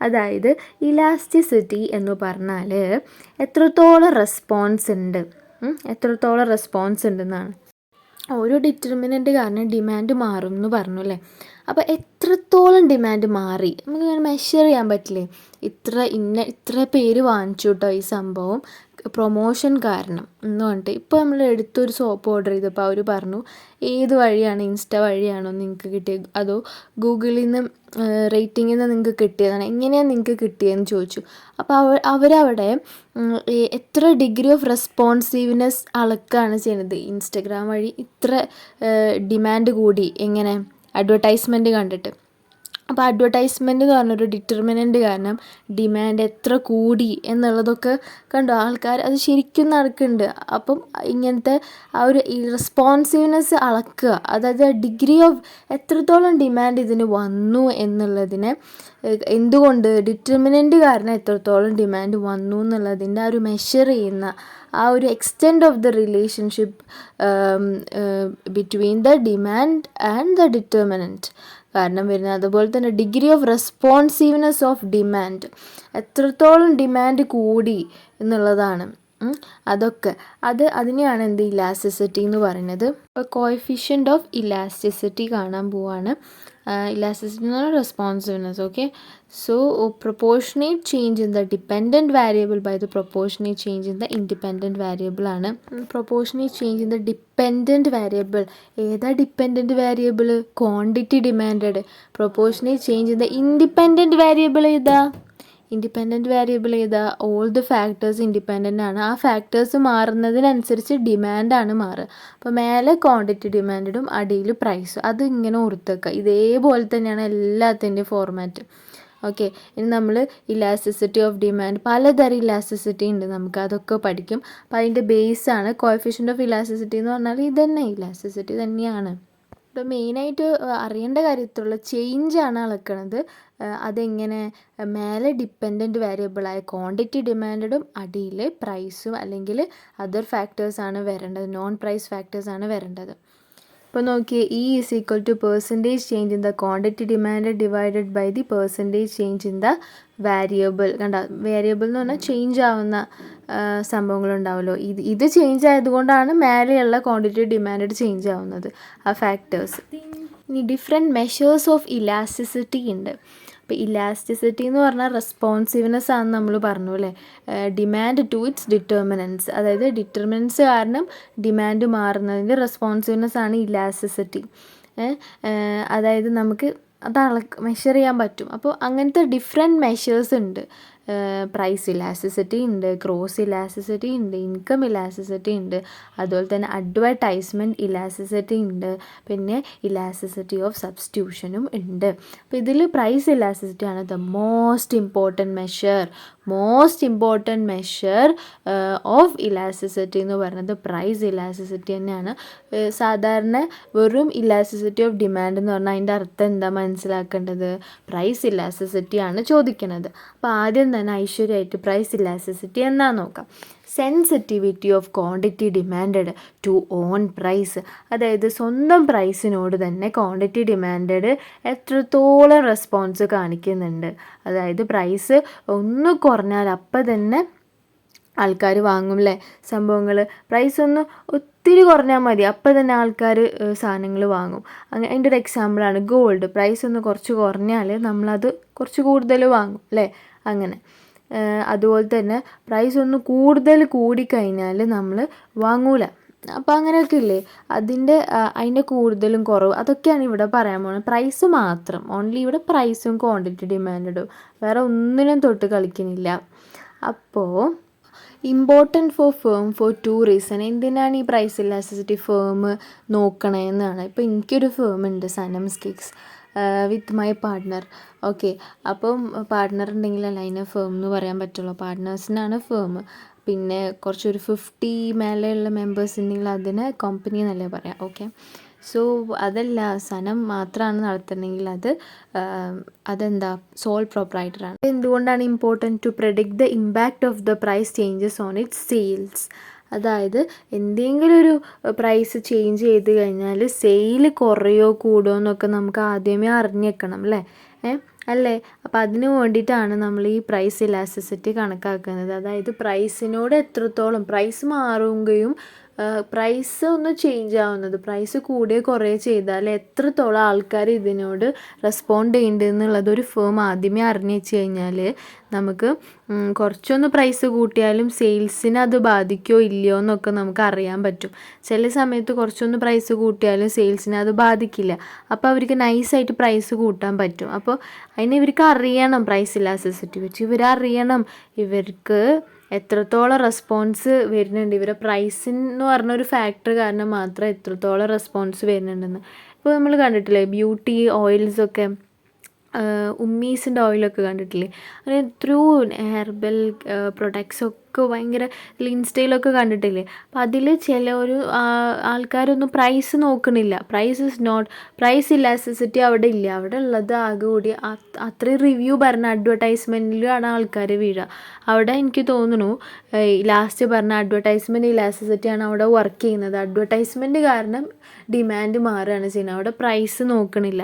അതായത് ഇലാസ്റ്റിസിറ്റി എന്ന് പറഞ്ഞാൽ എത്രത്തോളം റെസ്പോൺസ് ഉണ്ടെന്നാണ്. ഓരോ ഡിറ്റർമിനൻ്റ് കാരണം ഡിമാൻഡ് മാറും എന്ന് പറഞ്ഞു അല്ലേ? അപ്പോൾ എത്രത്തോളം ഡിമാൻഡ് മാറി നമുക്കിങ്ങനെ മെഷർ ചെയ്യാൻ പറ്റില്ലേ? ഇത്ര പേര് വാങ്ങിച്ചു കേട്ടോ ഈ സംഭവം പ്രൊമോഷൻ കാരണം എന്ന് പറഞ്ഞിട്ട്. ഇപ്പോൾ നമ്മൾ എടുത്തൊരു സോപ്പ് ഓർഡർ ചെയ്തപ്പോൾ അവർ പറഞ്ഞു ഏത് വഴിയാണ്, ഇൻസ്റ്റ വഴിയാണോ നിങ്ങൾക്ക് കിട്ടിയത്, അതോ ഗൂഗിളിൽ നിന്ന് റേറ്റിങ്ങിൽ നിന്ന് നിങ്ങൾക്ക് കിട്ടിയതാണ്, എങ്ങനെയാണ് നിങ്ങൾക്ക് കിട്ടിയതെന്ന് ചോദിച്ചു. അപ്പോൾ അവരവിടെ എത്ര ഡിഗ്രി ഓഫ് റെസ്പോൺസീവ്നെസ് അളക്കുകയാണ് ചെയ്യുന്നത്. ഇൻസ്റ്റഗ്രാം വഴി ഇത്ര ഡിമാൻഡ് കൂടി, എങ്ങനെ? അഡ്വർടൈസ്മെൻറ്റ് കണ്ടിട്ട്. അപ്പോൾ അഡ്വർടൈസ്മെൻ്റ് എന്ന് പറഞ്ഞൊരു ഡിറ്റർമിനൻ്റ് കാരണം ഡിമാൻഡ് എത്ര കൂടി എന്നുള്ളതൊക്കെ കണ്ടോ, ആൾക്കാർ അത് ശരിക്കും നടക്കുന്നുണ്ട്. അപ്പം ഇങ്ങനത്തെ ആ ഒരു റെസ്പോൺസീവ്നെസ് അളക്കുക, അതായത് ഡിഗ്രി ഓഫ് എത്രത്തോളം ഡിമാൻഡ് ഇതിന് വന്നു എന്നുള്ളതിനെ എന്തുകൊണ്ട് ഡിറ്റർമിനൻ്റ് കാരണം എത്രത്തോളം ഡിമാൻഡ് വന്നു എന്നുള്ളതിൻ്റെ ആ ഒരു മെഷർ ചെയ്യുന്ന ആ ഒരു extend of the relationship between the demand and the determinant കാരണം വരുന്നത്. അതുപോലെ തന്നെ degree of responsiveness of demand, എത്രത്തോളം ഡിമാൻഡ് കൂടി എന്നുള്ളതാണ്. അതൊക്കെ അതിനെയാണ് ഇലാസ്റ്റിസിറ്റി എന്ന് പറയുന്നത്. ഇപ്പോൾ കോഎഫിഷ്യൻ്റ് ഓഫ് ഇലാസ്റ്റിസിറ്റി കാണാൻ പോവാണ്. ഇലാസ്റ്റിസിറ്റി എന്ന് പറഞ്ഞാൽ responsiveness. Okay, so proportionate change in the dependent variable by the proportionate change in the independent variable ആണ്. Proportionate change in the dependent variable, ഏതാ dependent variable? Quantity demanded. Proportionate change in the independent variable ഏതാ? Independent variable ഏതാ? All the factors independent ആണ്. ആ factors മാറുന്നതിനനുസരിച്ച് ഡിമാൻഡാണ് മാറുക. അപ്പോൾ മേലെ ക്വാണ്ടിറ്റി ഡിമാൻഡും അടിയിൽ പ്രൈസും. അത് ഇങ്ങനെ ഓർത്ത് വെക്കുക. ഇതേപോലെ തന്നെയാണ് എല്ലാത്തിൻ്റെയും ഫോർമാറ്റ്. ഓക്കെ, ഇനി നമ്മൾ ഇലാസ്റ്റിസിറ്റി ഓഫ് ഡിമാൻഡ്, പലതരം ഇലാസ്റ്റിസിറ്റി ഉണ്ട്, നമുക്ക് അതൊക്കെ പഠിക്കും. അപ്പോൾ അതിൻ്റെ ബേസാണ് കോഎഫിഷ്യൻ്റ് ഓഫ് ഇലാസ്റ്റിസിറ്റി എന്ന് പറഞ്ഞാൽ ഇതന്നെ ഇലാസ്റ്റിസിറ്റി തന്നെയാണ്. ഇപ്പോൾ മെയിനായിട്ട് അറിയേണ്ട കാര്യത്തിലുള്ള ചേഞ്ചാണ് അളക്കണത്. അതെങ്ങനെ? മേലെ ഡിപ്പെൻഡൻറ്റ് വേരിയബിളായ ക്വാണ്ടിറ്റി ഡിമാൻഡും അടിയിൽ പ്രൈസും അല്ലെങ്കിൽ അതർ ഫാക്ടേഴ്സാണ് വരേണ്ടത്, നോൺ പ്രൈസ് ഫാക്ടേഴ്സാണ് വരേണ്ടത്. ഇപ്പോൾ നോക്കിയേ, E is equal to percentage change in the quantity demand divided by the percentage change in the variable. കണ്ട, വേരിയബിൾ എന്ന് പറഞ്ഞാൽ ചേഞ്ച് ആവുന്ന സംഭവങ്ങളുണ്ടാവുമല്ലോ. ഇത് ചേഞ്ച് ആയതുകൊണ്ടാണ് മേലെയുള്ള ക്വാണ്ടിറ്റി ഡിമാൻഡ് ചേഞ്ച് ആവുന്നത്, ആ ഫാക്ടേഴ്സ്. ഇനി ഡിഫറെൻറ്റ് മെഷേഴ്സ് ഓഫ് ഇലാസ്റ്റിസിറ്റി ഉണ്ട്. അപ്പോൾ ഇലാസ്റ്റിസിറ്റി എന്ന് പറഞ്ഞാൽ റെസ്പോൺസീവ്നെസ് ആണെന്ന് നമ്മൾ പറഞ്ഞു അല്ലേ. ഡിമാൻഡ് ടു ഇറ്റ്സ് ഡിറ്റർമിനൻസ്, അതായത് ഡിറ്റർമിനൻസ് കാരണം ഡിമാൻഡ് മാറുന്നതിൻ്റെ റെസ്പോൺസീവ്നെസ് ആണ് ഇലാസ്റ്റിസിറ്റി. അതായത് നമുക്ക് അത് മെഷർ ചെയ്യാൻ പറ്റും. അപ്പോൾ അങ്ങനത്തെ ഡിഫറെൻറ്റ് മെഷേഴ്സ് ഉണ്ട്. പ്രൈസ് ഇലാസ്റ്റിസിറ്റി ഉണ്ട്, ക്രോസ് ഇലാസ്റ്റിസിറ്റി ഉണ്ട്, ഇൻകം ഇലാസ്റ്റിസിറ്റി ഉണ്ട്, അതുപോലെ തന്നെ അഡ്വർടൈസ്മെൻറ്റ് ഇലാസ്റ്റിസിറ്റി ഉണ്ട്, പിന്നെ ഇലാസ്റ്റിസിറ്റി ഓഫ് സബ്സ്റ്റിറ്റ്യൂഷനും ഉണ്ട്. അപ്പോൾ ഇതിൽ പ്രൈസ് ഇലാസ്റ്റിസിറ്റി ആണ് the most important measure of elasticity എന്ന് പറയുന്നത് പ്രൈസ് ഇലാസ്റ്റിസിറ്റി തന്നെയാണ്. സാധാരണ വെറും ഇലാസ്റ്റിസിറ്റി ഓഫ് ഡിമാൻഡ് എന്ന് പറഞ്ഞാൽ അതിൻ്റെ അർത്ഥം എന്താ മനസ്സിലാക്കേണ്ടത്? പ്രൈസ് ഇലാസ്റ്റിസിറ്റി ആണ് ചോദിക്കുന്നത്. അപ്പോൾ ആദ്യം തന്നെ ഐശ്വര്യമായിട്ട് പ്രൈസ് ഇലാസ്റ്റിസിറ്റി എന്നാ നോക്കാം. Sensitivity of quantity demanded to own price, അതായത് സ്വന്തം പ്രൈസിനോട് തന്നെ ക്വാണ്ടിറ്റി ഡിമാൻഡഡ് എത്രത്തോളം റെസ്പോൺസ് കാണിക്കുന്നുണ്ട്. അതായത് പ്രൈസ് ഒന്ന് കുറഞ്ഞാൽ അപ്പം തന്നെ ആൾക്കാർ വാങ്ങും അല്ലേ സംഭവങ്ങൾ. പ്രൈസ് ഒന്ന് ഒത്തിരി കുറഞ്ഞാൽ മതി, അപ്പം തന്നെ ആൾക്കാർ സാധനങ്ങൾ വാങ്ങും. അങ്ങനെ അതിൻ്റെ ഒരു എക്സാമ്പിളാണ് ഗോൾഡ്. പ്രൈസ് ഒന്ന് കുറച്ച് കുറഞ്ഞാൽ നമ്മളത് കുറച്ച് കൂടുതൽ വാങ്ങും അല്ലേ. അങ്ങനെ അതുപോലെ തന്നെ പ്രൈസ് ഒന്ന് കൂടുതൽ കൂടിക്കഴിഞ്ഞാൽ നമ്മൾ വാങ്ങൂല. അപ്പോൾ അങ്ങനെയൊക്കെ ഇല്ലേ, അതിൻ്റെ കൂടുതലും കുറവ് അതൊക്കെയാണ് ഇവിടെ പറയാൻ പോകുന്നത്. പ്രൈസ് മാത്രം, ഓൺലി ഇവിടെ പ്രൈസും ക്വാണ്ടിറ്റി ഡിമാൻഡും, വേറെ ഒന്നിനും തൊട്ട് കളിക്കുന്നില്ല. അപ്പോൾ important for firm four 2 reason. എന്തിനാണ് ഈ പ്രൈസ് ഇലാസ്റ്റിസിറ്റി ഫേം നോക്കണേന്നാണ്. ഇപ്പോൾ എനിക്കൊരു ഫേം ഉണ്ട്, Sanam's cakes, with my partner. Okay, അപ്പം പാർട്ട്ണർ ഉണ്ടെങ്കിലല്ല അതിനെ ഫേം എന്ന് പറയാൻ പറ്റുള്ളൂ. പാർട്ട്നേഴ്സിനാണ് ഫേം. പിന്നെ കുറച്ചൊരു 50 മേലെയുള്ള മെമ്പേഴ്സ് ഉണ്ടെങ്കിൽ അതിന് കമ്പനി എന്നല്ലേ പറയാം. ഓക്കെ, സോ അതല്ല, സനം മാത്രമാണ് നടത്തുന്നതെങ്കിൽ അതെന്താ സോൾ പ്രൊപ്രൈറ്ററാണ്. എന്തുകൊണ്ടാണ് important to predict the impact of the price changes on its sales. അതായത് എന്തെങ്കിലും ഒരു പ്രൈസ് ചേഞ്ച് ചെയ്ത് കഴിഞ്ഞാൽ സെയിൽ കുറയോ കൂടുമോ എന്നൊക്കെ നമുക്ക് ആദ്യമേ അറിഞ്ഞേക്കണം അല്ലേ. അല്ലേ, അപ്പോൾ അതിന് വേണ്ടിയിട്ടാണ് നമ്മൾ ഈ പ്രൈസ് ഇലാസ്റ്റിസിറ്റി കണക്കാക്കുന്നത്. അതായത് പ്രൈസിനോട് എത്രത്തോളം പ്രൈസ് മാറുകയും പ്രൈസ് ഒന്ന് ചേഞ്ച് ആവുന്നത്, പ്രൈസ് കൂടിയോ കുറയോ ചെയ്താൽ എത്രത്തോളം ആൾക്കാർ ഇതിനോട് റെസ്പോണ്ട് ചെയ്യുന്നുണ്ട് എന്നുള്ളത് ഒരു ഫേം ആദ്യമേ അറിഞ്ഞു വെച്ച് കഴിഞ്ഞാൽ നമുക്ക് കുറച്ചൊന്ന് പ്രൈസ് കൂട്ടിയാലും സെയിൽസിനെ അത് ബാധിക്കുമോ ഇല്ലയോ എന്നൊക്കെ നമുക്ക് അറിയാൻ പറ്റും. ചില സമയത്ത് കുറച്ചൊന്ന് പ്രൈസ് കൂട്ടിയാലും സെയിൽസിനെ അത് ബാധിക്കില്ല. അപ്പോൾ അവർക്ക് നൈസായിട്ട് പ്രൈസ് കൂട്ടാൻ പറ്റും. അപ്പോൾ അതിന് ഇവർക്ക് അറിയണം, പ്രൈസ് ഇലാസ്റ്റിസിറ്റി വെച്ച് ഇവരറിയണം ഇവർക്ക് എത്രത്തോളം റെസ്പോൺസ് വരുന്നുണ്ട്, ഇവരെ പ്രൈസെന്ന് പറഞ്ഞൊരു ഫാക്ടർ കാരണം മാത്രം എത്രത്തോളം റെസ്പോൺസ് വരുന്നുണ്ടെന്ന്. ഇപ്പോൾ നമ്മൾ കണ്ടിട്ടില്ലേ ബ്യൂട്ടി ഓയിൽസൊക്കെ ഉമ്മീസിൻ്റെ ഓയിലൊക്കെ കണ്ടിട്ടില്ലേ, അങ്ങനെ എത്രയോ ഹെർബൽ പ്രൊഡക്ട്സൊക്കെ ഭയങ്കര ഇൻസ്റ്റയിലൊക്കെ കണ്ടിട്ടില്ലേ. അപ്പം അതിൽ ചില ഒരു ആൾക്കാരൊന്നും പ്രൈസ് നോക്കണില്ല. പ്രൈസ് ഇലാസ്റ്റിസിറ്റി അവിടെ ഇല്ല. അവിടെ ഉള്ളത് ആകെ കൂടി അത്രയും റിവ്യൂ പറഞ്ഞ അഡ്വർടൈസ്മെൻറ്റിലാണ് ആൾക്കാർ വീഴുക. അവിടെ എനിക്ക് തോന്നുന്നു ലാസ്റ്റ് പറഞ്ഞ അഡ്വർടൈസ്മെൻറ്റ് ഇലാസ്റ്റിസിറ്റിയാണ് അവിടെ വർക്ക് ചെയ്യുന്നത്. അഡ്വർടൈസ്മെൻറ്റ് കാരണം ഡിമാൻഡ് മാറുകയാണ് ചെയ്യുന്നത്. അവിടെ പ്രൈസ് നോക്കണില്ല.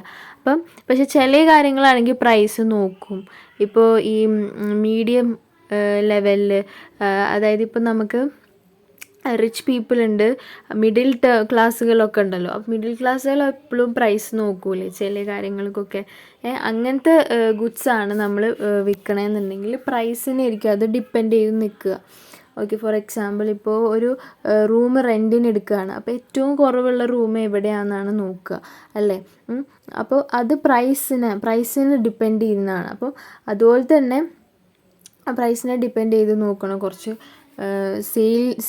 പക്ഷെ ചില കാര്യങ്ങളാണെങ്കിൽ പ്രൈസ് നോക്കും. ഇപ്പോൾ ഈ മീഡിയം ലെവലിൽ, അതായത് ഇപ്പം നമുക്ക് റിച്ച് പീപ്പിൾ ഉണ്ട്, മിഡിൽ ക്ലാസ്സുകളൊക്കെ ഉണ്ടല്ലോ. അപ്പം മിഡിൽ ക്ലാസ്സുകൾ എപ്പോഴും പ്രൈസ് നോക്കൂലേ ചില കാര്യങ്ങൾക്കൊക്കെ. അങ്ങനത്തെ ഗുഡ്സാണ് നമ്മൾ വിൽക്കണമെന്നുണ്ടെങ്കിൽ പ്രൈസിനായിരിക്കും അത് ഡിപ്പെൻഡ് ചെയ്ത് നിൽക്കുക. ഓക്കെ, ഫോർ എക്സാമ്പിൾ ഇപ്പോൾ ഒരു റൂം റെൻറ്റിന് എടുക്കുകയാണ്. അപ്പോൾ ഏറ്റവും കുറവുള്ള റൂം എവിടെയാണെന്നാണ് നോക്കുക അല്ലേ. അപ്പോൾ അത് പ്രൈസിന് ഡിപ്പെൻഡ് ചെയ്യുന്നതാണ്. അപ്പോൾ അതുപോലെ തന്നെ പ്രൈസിനെ ഡിപ്പെൻഡ് ചെയ്ത് നോക്കണം. കുറച്ച്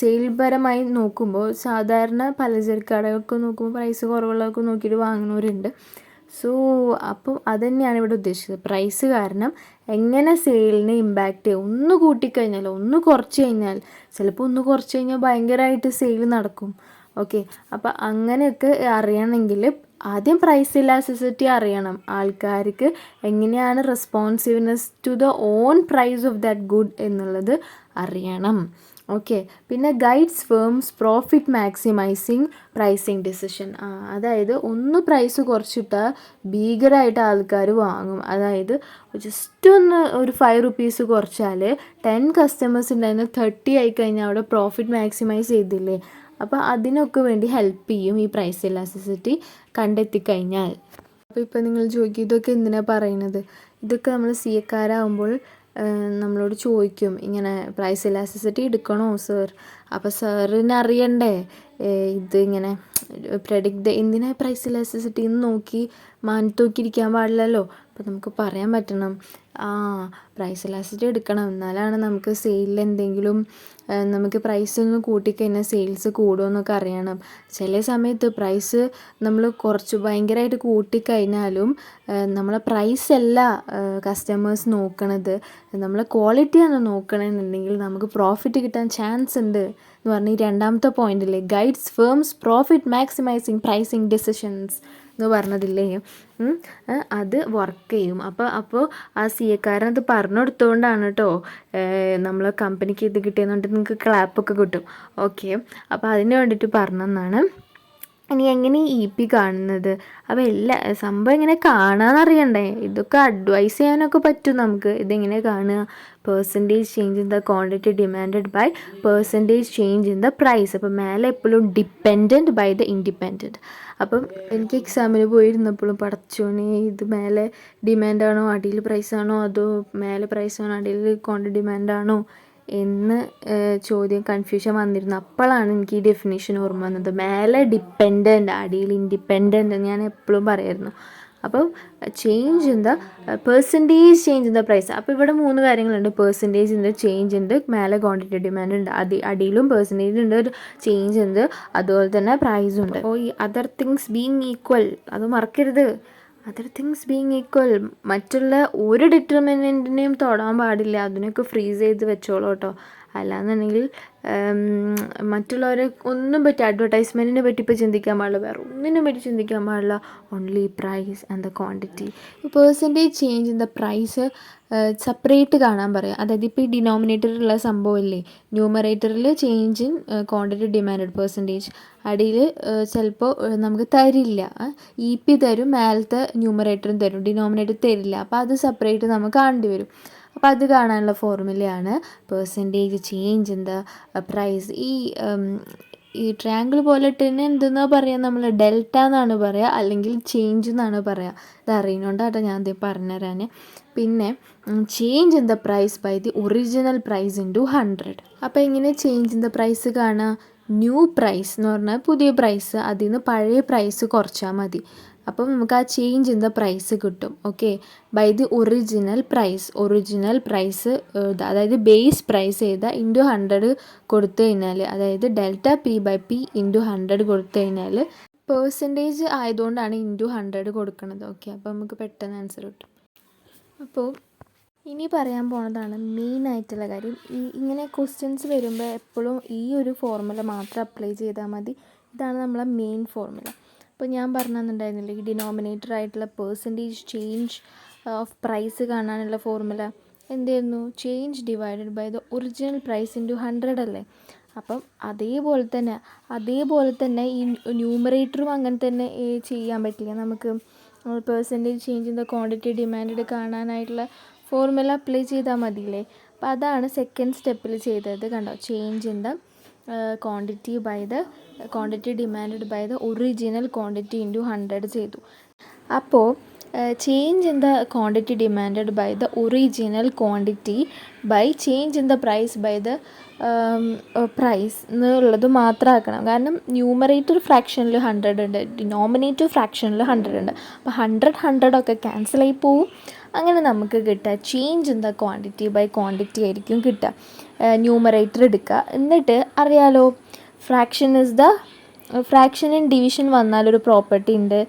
സെയിൽ പരമായി നോക്കുമ്പോൾ സാധാരണ പലചരക്ക് കടകളൊക്കെ നോക്കുമ്പോൾ പ്രൈസ് കുറവുള്ളതൊക്കെ നോക്കിയിട്ട് വാങ്ങുന്നവരുണ്ട്. സോ അപ്പം അതുതന്നെയാണ് ഇവിടെ ഉദ്ദേശിച്ചത്. പ്രൈസ് കാരണം എങ്ങനെ സെയിലിനെ ഇമ്പാക്റ്റ് ചെയ്യും. ഒന്ന് കൂട്ടിക്കഴിഞ്ഞാൽ, ഒന്ന് കുറച്ച് കഴിഞ്ഞാൽ, ചിലപ്പോൾ ഒന്ന് കുറച്ച് കഴിഞ്ഞാൽ ഭയങ്കരമായിട്ട് സെയിൽ നടക്കും. ഓക്കെ, അപ്പം അങ്ങനെയൊക്കെ അറിയണമെങ്കിൽ ആദ്യം പ്രൈസ് ഇലാസ്റ്റിസിറ്റി അറിയണം. ആൾക്കാർക്ക് എങ്ങനെയാണ് responsiveness to the own price of that good എന്നുള്ളത് അറിയണം. ഓക്കെ, പിന്നെ guides firms profit maximising pricing decision. അതായത് ഒന്ന് പ്രൈസ് കുറച്ചിട്ടാൽ ഭീകരമായിട്ട് ആൾക്കാർ വാങ്ങും. അതായത് ജസ്റ്റ് ഒന്ന് ഒരു 5 rupees കുറച്ചാൽ 10 customers ഉണ്ടായിരുന്നു 30 ആയിക്കഴിഞ്ഞാൽ അവിടെ പ്രോഫിറ്റ് മാക്സിമൈസ് ചെയ്തില്ലേ. അപ്പോൾ അതിനൊക്കെ വേണ്ടി ഹെൽപ്പ് ചെയ്യും ഈ പ്രൈസ് ഇലാസ്റ്റിസിറ്റി കണ്ടെത്തിക്കഴിഞ്ഞാൽ. അപ്പോൾ ഇപ്പോൾ നിങ്ങൾ ചോദിക്കും ഇതൊക്കെ എന്തിനാണ് പറയുന്നത്. ഇതൊക്കെ നമ്മൾ സിഎക്കാരാകുമ്പോൾ നമ്മളോട് ചോദിക്കും ഇങ്ങനെ പ്രൈസ് ഇലാസ്റ്റിസിറ്റി എടുക്കണോ സർ. അപ്പോൾ സാറിന് അറിയണ്ടേ ഇതിങ്ങനെ എന്തിനാണ് പ്രൈസ് ഇലാസ്റ്റിസിറ്റി എന്ന് നോക്കി മാനത്തോക്കിയിരിക്കാൻ പാടില്ലല്ലോ. അപ്പോൾ നമുക്ക് പറയാൻ പറ്റണം പ്രൈസ് ഇലാസ്റ്റിസിറ്റി എടുക്കണം, എന്നാലാണ് നമുക്ക് സെയിലിൽ എന്തെങ്കിലും നമുക്ക് പ്രൈസ് ഒന്ന് കൂട്ടിക്കഴിഞ്ഞാൽ സെയിൽസ് കൂടുമെന്നൊക്കെ അറിയണം. ചില സമയത്ത് പ്രൈസ് നമ്മൾ കുറച്ച് ഭയങ്കരമായിട്ട് കൂട്ടിക്കഴിഞ്ഞാലും നമ്മളെ പ്രൈസ് അല്ല കസ്റ്റമേഴ്സ് നോക്കണത്, നമ്മളെ ക്വാളിറ്റിയാണ് നോക്കണമെന്നുണ്ടെങ്കിൽ നമുക്ക് പ്രോഫിറ്റ് കിട്ടാൻ ചാൻസ് ഉണ്ട് എന്ന് പറഞ്ഞ് ഈ രണ്ടാമത്തെ പോയിന്റില്ലേ guides firms profit maximising pricing decisions എന്ന് പറഞ്ഞതില്ലേ, അത് വർക്ക് ചെയ്യും. അപ്പോൾ ആ സിഎക്കാരൻ അത് പറഞ്ഞു കൊടുത്തുകൊണ്ടാണ് കേട്ടോ നമ്മൾ കമ്പനിക്ക് ഇത് കിട്ടിയെന്നുണ്ട് നിങ്ങൾക്ക് ക്ലാപ്പൊക്കെ കിട്ടും. ഓക്കെ, അപ്പോൾ അതിന് വേണ്ടിയിട്ട് പറഞ്ഞതെന്നാണ്. ഇനി എങ്ങനെ EP കാണുന്നത്, അപ്പോൾ സംഭവം എങ്ങനെ കാണാമെന്നറിയണ്ടേ. ഇതൊക്കെ അഡ്വൈസ് ചെയ്യാനൊക്കെ പറ്റും നമുക്ക്. ഇതെങ്ങനെ കാണുക, percentage change in the quantity demanded by percentage change in the price. അപ്പോൾ മേലെ എപ്പോഴും ഡിപ്പെൻഡൻറ്റ് ബൈ ദ ഇൻഡിപെൻഡൻറ്റ്. അപ്പം എനിക്ക് എക്സാമിന് പോയിരുന്നപ്പോഴും പടച്ചോനെ ഇത് മേലെ ഡിമാൻഡാണോ അടിയിൽ പ്രൈസാണോ അതോ മേലെ പ്രൈസാണോ അടിയിൽ ക്വാണ്ടിറ്റി ഡിമാൻഡാണോ എന്ന് ചോദ്യം കൺഫ്യൂഷൻ വന്നിരുന്നു. അപ്പോഴാണ് എനിക്ക് ഈ ഡെഫിനേഷൻ ഓർമ്മ വന്നത്. മേലെ ഡിപ്പെൻഡൻറ്റ് അടിയിൽ ഇൻഡിപെൻഡൻറ്റ് ഞാൻ എപ്പോഴും പറയായിരുന്നു. അപ്പം change in the percentage change in the price. അപ്പോൾ ഇവിടെ 3 കാര്യങ്ങളുണ്ട്. പെർസെൻറ്റേജ് ഉണ്ട്, ചേഞ്ച് ഉണ്ട്, മേലെ ക്വാണ്ടിറ്റി ഡിമാൻഡ് ഉണ്ട്, അടിയിലും പെർസെൻറ്റേജ് ഉണ്ട്, ചേഞ്ച് ഉണ്ട്, അതുപോലെ തന്നെ പ്രൈസും ഉണ്ട്. അപ്പോൾ ഈ അതർ തിങ്സ് ബീങ് ഈക്വൽ അത് മറക്കരുത്. അതർ തിങ്സ് ബീങ് ഈക്വൽ മറ്റുള്ള ഒരു ഡിറ്റർമിനൻറ്റിനെയും തൊടാൻ പാടില്ല. അതിനൊക്കെ ഫ്രീസ് ചെയ്ത് വെച്ചോളൂ കേട്ടോ. അല്ലാന്നുണ്ടെങ്കിൽ മറ്റുള്ളവരെ ഒന്നും പറ്റി അഡ്വർടൈസ്മെൻറ്റിനെ പറ്റി ഇപ്പോൾ ചിന്തിക്കാൻ പാടില്ല, വേറെ ഒന്നിനെ പറ്റി ചിന്തിക്കാൻ പാടില്ല. Only price and the quantity. Percentage change in the price separate കാണാൻ പറയാം. അതായത് ഇപ്പോൾ ഈ ഡിനോമിനേറ്ററിലുള്ള സംഭവമില്ലേ, ന്യൂമറേറ്ററിൽ change in quantity demand percentage, അടിയിൽ ചിലപ്പോൾ നമുക്ക് തരില്ല. EP തരും, മേലത്തെ ന്യൂമറേറ്ററും തരും, ഡിനോമിനേറ്റർ തരില്ല. അപ്പോൾ അത് സെപ്പറേറ്റ് നമുക്ക് കാണേണ്ടി വരും. അപ്പോൾ അത് കാണാനുള്ള ഫോർമുലയാണ് percentage change in the price. ഈ ട്രയാങ്കിൾ പോലെ തന്നെ എന്തെന്നാണ് പറയുക, നമ്മൾ ഡെൽറ്റ എന്നാണ് പറയുക, അല്ലെങ്കിൽ ചേഞ്ച് എന്നാണ് പറയുക. ഇത് അറിയുന്നതുകൊണ്ടാട്ടോ ഞാൻ ഇത് പറഞ്ഞുതരാൻ. പിന്നെ change in the price by the original price into 100. അപ്പോൾ എങ്ങനെ ചേഞ്ച് ഇൻ ദ പ്രൈസ് കാണുക, ന്യൂ പ്രൈസ് എന്ന് പറഞ്ഞാൽ പുതിയ പ്രൈസ്, അതിൽ നിന്ന് പഴയ പ്രൈസ് കുറച്ചാൽ മതി. അപ്പം നമുക്ക് ആ ചേഞ്ച് ഇൻ ദ പ്രൈസ് കിട്ടും. Okay, by the original price അതായത് ബേസ് പ്രൈസ് ചെയ്താൽ ഇൻറ്റു 100 കൊടുത്തു കഴിഞ്ഞാൽ, അതായത് ഡെൽറ്റ P/P ഇൻറ്റു 100 കൊടുത്തു കഴിഞ്ഞാൽ പെർസെൻറ്റേജ് ആയതുകൊണ്ടാണ് ഇൻറ്റു 100 കൊടുക്കുന്നത്. ഓക്കെ, അപ്പോൾ നമുക്ക് പെട്ടെന്ന് ആൻസർ കിട്ടും. അപ്പോൾ ഇനി പറയാൻ പോണതാണ് മെയിനായിട്ടുള്ള കാര്യം. ഇങ്ങനെ ക്വസ്റ്റ്യൻസ് വരുമ്പോൾ എപ്പോഴും ഈ ഒരു ഫോർമുല മാത്രം അപ്ലൈ ചെയ്താൽ മതി. ഇതാണ് നമ്മളെ മെയിൻ ഫോർമുല. അപ്പോൾ ഞാൻ പറഞ്ഞിട്ടുണ്ടായിരുന്നില്ല ഈ ഡിനോമിനേറ്റർ ആയിട്ടുള്ള പെർസെൻറ്റേജ് ചേഞ്ച് ഓഫ് പ്രൈസ് കാണാനുള്ള ഫോർമുല എന്തായിരുന്നു? Change divided by the original price into 100 അല്ലേ. അപ്പം അതേപോലെ തന്നെ ഈ ന്യൂമറേറ്ററും അങ്ങനെ തന്നെ ചെയ്യാൻ പറ്റില്ല. നമുക്ക് percentage change in the quantity demand കാണാനായിട്ടുള്ള ഫോർമുല അപ്ലൈ ചെയ്താൽ മതിയില്ലേ. അപ്പോൾ അതാണ് സെക്കൻഡ് സ്റ്റെപ്പിൽ ചെയ്തത്. കണ്ടോ, change in the quantity demand by the original quantity into 100 ചെയ്തു. അപ്പോൾ change in the quantity demand by the original quantity by change in the price by the price എന്നുള്ളത് മാത്രമാക്കണം. കാരണം ന്യൂമറേറ്റർ ഫ്രാക്ഷനിൽ 100 ഉണ്ട്, ഡിനോമിനേറ്റർ ഫ്രാക്ഷനിൽ 100 ഉണ്ട്. അപ്പോൾ 100 ഒക്കെ ക്യാൻസലായി പോവും. അങ്ങനെ നമുക്ക് കിട്ടുക change in the quantity by quantity ആയിരിക്കും കിട്ടുക. ന്യൂമറേറ്റർ എടുക്കുക. എന്നിട്ട് അറിയാലോ, ഫ്രാക്ഷൻ ഇൻ ഡിവിഷൻ വന്നാലൊരു പ്രോപ്പർട്ടി ഉണ്ട്.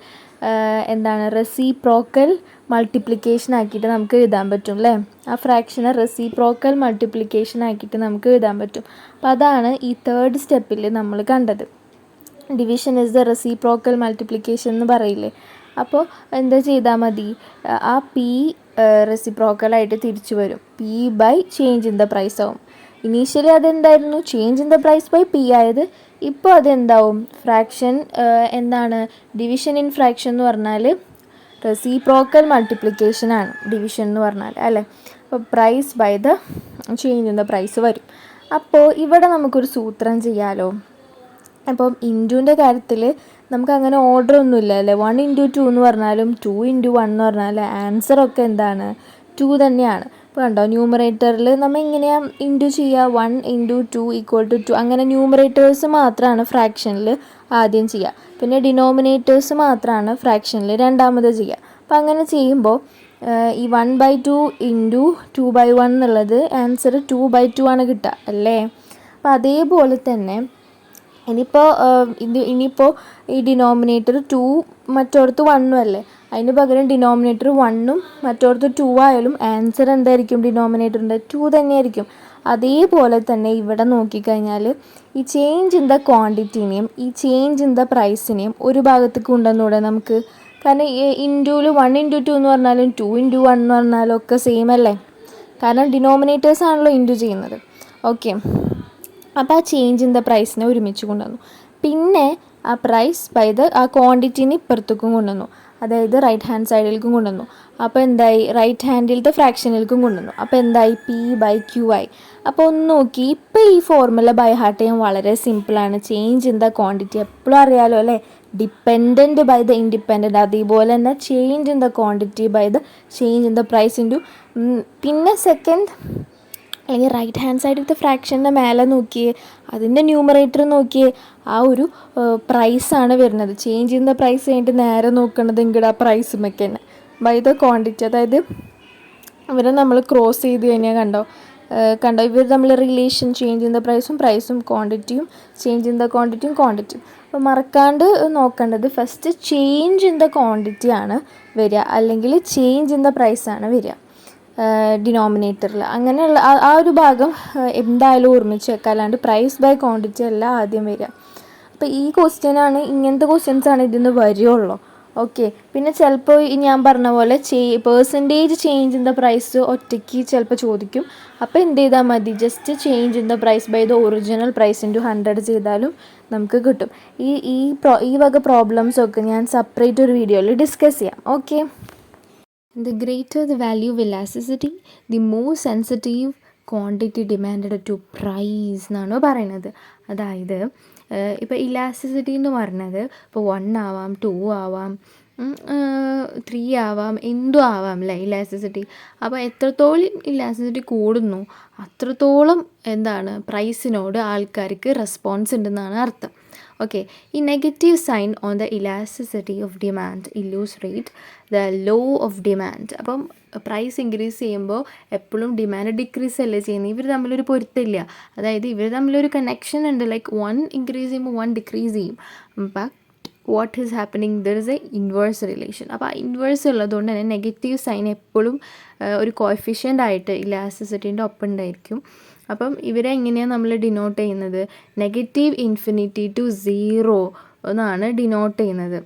എന്താണ്? റെസിപ്രോക്കൽ മൾട്ടിപ്ലിക്കേഷൻ ആക്കിയിട്ട് നമുക്ക് എഴുതാൻ പറ്റും അല്ലേ. ആ ഫ്രാക്ഷനെ റെസിപ്രോക്കൽ മൾട്ടിപ്ലിക്കേഷൻ ആക്കിയിട്ട് നമുക്ക് എഴുതാൻ പറ്റും. അപ്പോൾ അതാണ് ഈ തേർഡ് സ്റ്റെപ്പിൽ നമ്മൾ കണ്ടത്. Division is the reciprocal multiplication എന്ന് പറയില്ലേ. അപ്പോൾ എന്താ ചെയ്താൽ മതി? ആ പി റെസിപ്രോക്കലായിട്ട് തിരിച്ചു വരും. P by change in the price ആവും. ഇനീഷ്യലി അതെന്തായിരുന്നു? Change in the price by P ആയത്. ഇപ്പോൾ അതെന്താവും? ഫ്രാക്ഷൻ എന്താണ്? ഡിവിഷൻ ഇൻ ഫ്രാക്ഷൻ എന്ന് പറഞ്ഞാൽ റെസിപ്രോക്കൽ മൾട്ടിപ്ലിക്കേഷനാണ് ഡിവിഷൻ എന്ന് പറഞ്ഞാൽ അല്ലേ. അപ്പോൾ price by the change in the price വരും. അപ്പോൾ ഇവിടെ നമുക്കൊരു സൂത്രം ചെയ്യാമല്ലോ. അപ്പം ഇൻറ്റുവിൻ്റെ കാര്യത്തിൽ നമുക്ക് അങ്ങനെ ഓർഡർ ഒന്നുമില്ല അല്ലേ. 1 × 2 എന്ന് പറഞ്ഞാലും 2 × 1 എന്ന് പറഞ്ഞാൽ ആൻസറൊക്കെ എന്താണ്? 2 തന്നെയാണ്. ഇപ്പോൾ കണ്ടോ, ന്യൂമറേറ്ററിൽ നമ്മൾ എങ്ങനെയാണ് ഇൻറ്റു ചെയ്യുക? 1 × 2 = 2. അങ്ങനെ ന്യൂമറേറ്റേഴ്സ് മാത്രമാണ് ഫ്രാക്ഷനിൽ ആദ്യം ചെയ്യുക. പിന്നെ ഡിനോമിനേറ്റേഴ്സ് മാത്രമാണ് ഫ്രാക്ഷനിൽ രണ്ടാമത് ചെയ്യുക. അപ്പോൾ അങ്ങനെ ചെയ്യുമ്പോൾ ഈ 1/2 × 2/1 എന്നുള്ളത് ആൻസർ 2/2 ആണ് കിട്ടുക അല്ലേ. അപ്പോൾ അതേപോലെ തന്നെ ഇനിയിപ്പോൾ ഈ ഡിനോമിനേറ്റർ 2 മറ്റോടത്ത് 1 അല്ലേ. അതിന് പകരം ഡിനോമിനേറ്റർ 1 മറ്റോടത്ത് 2 ആയാലും ആൻസർ എന്തായിരിക്കും? ഡിനോമിനേറ്ററിൻ്റെ 2 തന്നെയായിരിക്കും. അതേപോലെ തന്നെ ഇവിടെ നോക്കിക്കഴിഞ്ഞാൽ ഈ ചേഞ്ച് ഇൻ ദ ക്വാണ്ടിറ്റീനെയും ഈ ചേഞ്ച് ഇൻ ദ പ്രൈസിനെയും ഒരു ഭാഗത്തേക്ക് കൊണ്ടുവന്നൂടെ നമുക്ക്? കാരണം ഇൻറ്റുവിൽ 1 × 2 എന്ന് പറഞ്ഞാലും 2 × 1 എന്ന് പറഞ്ഞാലും ഒക്കെ സെയിം അല്ലേ. കാരണം ഡിനോമിനേറ്റേഴ്സ് ആണല്ലോ ഇൻറ്റു ചെയ്യുന്നത്. ഓക്കെ, അപ്പോൾ ആ ചേഞ്ച് ഇൻ ദ പ്രൈസിനെ ഒരുമിച്ച് കൊണ്ടുവന്നു. പിന്നെ ആ പ്രൈസ് ബൈ ദ ആ ക്വാണ്ടിറ്റീനെ ഇപ്പുറത്തേക്കും കൊണ്ടുവന്നു. അതായത് റൈറ്റ് ഹാൻഡ് സൈഡിലേക്കും കൊണ്ടുവന്നു. അപ്പോൾ എന്തായി? റൈറ്റ് ഹാൻഡിലത്തെ ഫ്രാക്ഷനിലേക്കും കൊണ്ടുവന്നു. അപ്പോൾ എന്തായി? P/Q ആയി. അപ്പോൾ ഒന്ന് നോക്കി, ഇപ്പോൾ ഈ ഫോർമുല ബൈ ഹാർട്ട് ചെയ്യാൻ വളരെ സിമ്പിളാണ്. ചേഞ്ച് ഇൻ ദ ക്വാണ്ടിറ്റി എപ്പോഴും അറിയാലോ അല്ലേ. Dependent by the independent. അതേപോലെ തന്നെ change in the quantity by the change in the price into പിന്നെ സെക്കൻഡ് അല്ലെങ്കിൽ റൈറ്റ് ഹാൻഡ് സൈഡിലത്തെ ഫ്രാക്ഷൻ്റെ മേലെ നോക്കിയേ, അതിൻ്റെ ന്യൂമറേറ്റർ നോക്കിയേ, ആ ഒരു പ്രൈസാണ് വരുന്നത്. ചേഞ്ച് ഇൻ ദ പ്രൈസ് കഴിഞ്ഞിട്ട് നേരെ നോക്കുന്നത് ഇങ്ങോട്ട് ആ പ്രൈസ് മെക്കന്നെ ബൈ ദ ക്വാണ്ടിറ്റി. അതായത് ഇവരെ നമ്മൾ ക്രോസ് ചെയ്ത് കഴിഞ്ഞാൽ കണ്ടോ ഇവർ തമ്മിൽ റിലേഷൻ ചേഞ്ച് ഇൻ ദ പ്രൈസും ക്വാണ്ടിറ്റിയും ചേഞ്ച് ഇൻ ദ ക്വാണ്ടിറ്റിയും. അപ്പോൾ മറക്കാണ്ട് നോക്കേണ്ടത് first change in the quantity ആണ് വരിക, അല്ലെങ്കിൽ ചേഞ്ച് ഇൻ ദ പ്രൈസാണ് വരിക ഡിനോമിനേറ്ററിൽ. അങ്ങനെയുള്ള ആ ഒരു ഭാഗം എന്തായാലും ഓർമ്മിച്ച് വെക്കുക. അല്ലാണ്ട് പ്രൈസ് ബൈ ക്വാണ്ടിറ്റി അല്ല ആദ്യം വരിക. അപ്പോൾ ഈ ക്വസ്റ്റ്യനാണ്, ഇങ്ങനത്തെ ക്വസ്റ്റ്യൻസാണ് ഇതിന്ന് വരികയുള്ളൂ. ഓക്കെ, പിന്നെ ചിലപ്പോൾ ഞാൻ പറഞ്ഞ പോലെ percentage change in the price ഒറ്റയ്ക്ക് ചിലപ്പോൾ ചോദിക്കും. അപ്പോൾ എന്ത് ചെയ്താൽ മതി? Just change in the price by the original price into 100 ചെയ്താലും നമുക്ക് കിട്ടും. ഈ വക പ്രോബ്ലംസൊക്കെ ഞാൻ സെപ്പറേറ്റ് ഒരു വീഡിയോയിൽ ഡിസ്കസ് ചെയ്യാം. Okay. The greater the value of elasticity, the more sensitive quantity demanded to price എന്നാണ് പറയുന്നത്. അതായത് ഇപ്പോൾ ഇലാസ്റ്റിസിറ്റി എന്ന് പറഞ്ഞത് ഇപ്പോൾ 1 ആവാം, 2 ആവാം, 3 ആവാം, എന്തും ആവാം അല്ലേ ഇലാസ്റ്റിസിറ്റി. അപ്പോൾ എത്രത്തോളം ഇലാസ്റ്റിസിറ്റി കൂടുന്നു അത്രത്തോളം എന്താണ് പ്രൈസിനോട് ആൾക്കാർക്ക് റെസ്പോൺസ് ഉണ്ടെന്നാണ് അർത്ഥം. ഓക്കെ, ഈ negative sign on the elasticity of demand illustrate the law of demand. അപ്പം പ്രൈസ് ഇൻക്രീസ് ചെയ്യുമ്പോൾ എപ്പോഴും ഡിമാൻഡ് ഡിക്രീസ് അല്ലേ ചെയ്യുന്നത്. ഇവർ തമ്മിലൊരു പൊരുത്തമില്ല. അതായത് ഇവർ തമ്മിലൊരു കണക്ഷൻ ഉണ്ട്. ലൈക്ക് 1 ഇൻക്രീസ് ചെയ്യുമ്പോൾ 1 ഡിക്രീസ് ചെയ്യും. But what is happening there is A inverse relation. അപ്പോൾ ആ ഇൻവേഴ്സ് ഉള്ളതുകൊണ്ട് തന്നെ നെഗറ്റീവ് സൈൻ എപ്പോഴും ഒരു കോഎഫിഷ്യൻ്റ് ആയിട്ട് ഇലാസ്റ്റിസിറ്റീൻ്റെ ഒപ്പം ഉണ്ടായിരിക്കും. അപ്പം ഇവരെ എങ്ങനെയാണ് നമ്മൾ ഡിനോട്ട് ചെയ്യുന്നത്? നെഗറ്റീവ് ഇൻഫിനിറ്റി ടു 0 എന്നാണ് ഡിനോട്ട് ചെയ്യുന്നത്.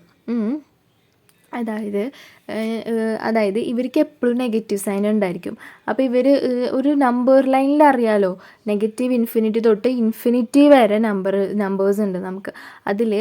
അതായത് ഇവർക്ക് എപ്പോഴും നെഗറ്റീവ് സൈൻ ഉണ്ടായിരിക്കും. അപ്പോൾ ഇവർ ഒരു നമ്പർ ലൈനിൽ അറിയാലോ, നെഗറ്റീവ് ഇൻഫിനിറ്റി തൊട്ട് ഇൻഫിനിറ്റി വരെ നമ്പേഴ്സ് ഉണ്ട് നമുക്ക്. അതിൽ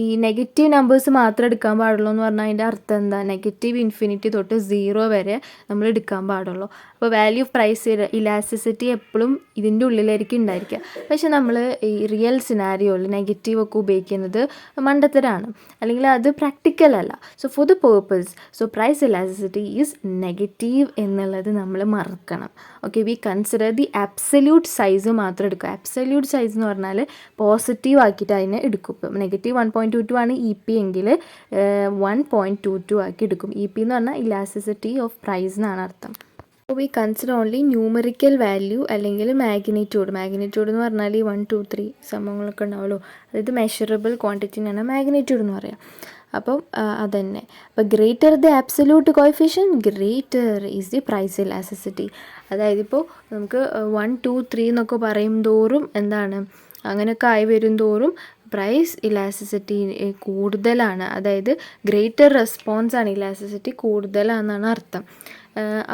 ഈ നെഗറ്റീവ് നമ്പേഴ്സ് മാത്രം എടുക്കാൻ പാടുള്ളൂ എന്ന് പറഞ്ഞാൽ അതിൻ്റെ അർത്ഥം എന്താ? നെഗറ്റീവ് ഇൻഫിനിറ്റി തൊട്ട് 0 വരെ നമ്മൾ എടുക്കാൻ പാടുള്ളൂ. അപ്പോൾ വാല്യൂ ഓഫ് പ്രൈസ് ഇലാസ്റ്റിസിറ്റി എപ്പോഴും ഇതിൻ്റെ ഉള്ളിലായിരിക്കും ഉണ്ടായിരിക്കുക. പക്ഷെ നമ്മൾ ഈ റിയൽ സിനാരിയോയിൽ നെഗറ്റീവ് ഒക്കെ ഉപയോഗിക്കുന്നത് മണ്ടത്തരാണ്, അല്ലെങ്കിൽ അത് പ്രാക്ടിക്കൽ അല്ല. So for the purpose, so price elasticity is negative എന്നുള്ളത് നമ്മൾ മറക്കണം. Okay, we consider the absolute size മാത്രം എടുക്കുക. ആബ്സല്യൂട്ട് സൈസ് എന്ന് പറഞ്ഞാൽ പോസിറ്റീവ് ആക്കിയിട്ട് അതിനെ എടുക്കും. ഇപ്പം നെഗറ്റീവ് 1.22 ആണ് EP എങ്കിൽ 1.22 ആക്കി എടുക്കും. EP എന്ന് പറഞ്ഞാൽ ഇലാസ്റ്റിസിറ്റി ഓഫ് പ്രൈസ് എന്നാണ് അർത്ഥം. അപ്പോൾ we consider only numerical value അല്ലെങ്കിൽ മാഗ്നിറ്റ്യൂഡ് എന്ന് പറഞ്ഞാൽ ഈ 1, 2, 3 സംഭവങ്ങളൊക്കെ ഉണ്ടാവുമല്ലോ, അതായത് മെഷറബിൾ ക്വാണ്ടിറ്റിനാണ് മാഗ്നിറ്റ്യൂഡ് എന്ന് പറയാം. അപ്പം അതന്നെ. അപ്പോൾ greater the absolute coefficient greater is the price elasticity. അതായത് ഇപ്പോൾ നമുക്ക് 1, 2, 3 എന്നൊക്കെ പറയും തോറും എന്താണ്, അങ്ങനെയൊക്കെ ആയി വരും തോറും പ്രൈസ് ഇലാസ്റ്റിസിറ്റി കൂടുതലാണ്. അതായത് ഗ്രേറ്റർ റെസ്പോൺസാണ്, ഇലാസ്റ്റിസിറ്റി കൂടുതലാണെന്നാണ് അർത്ഥം.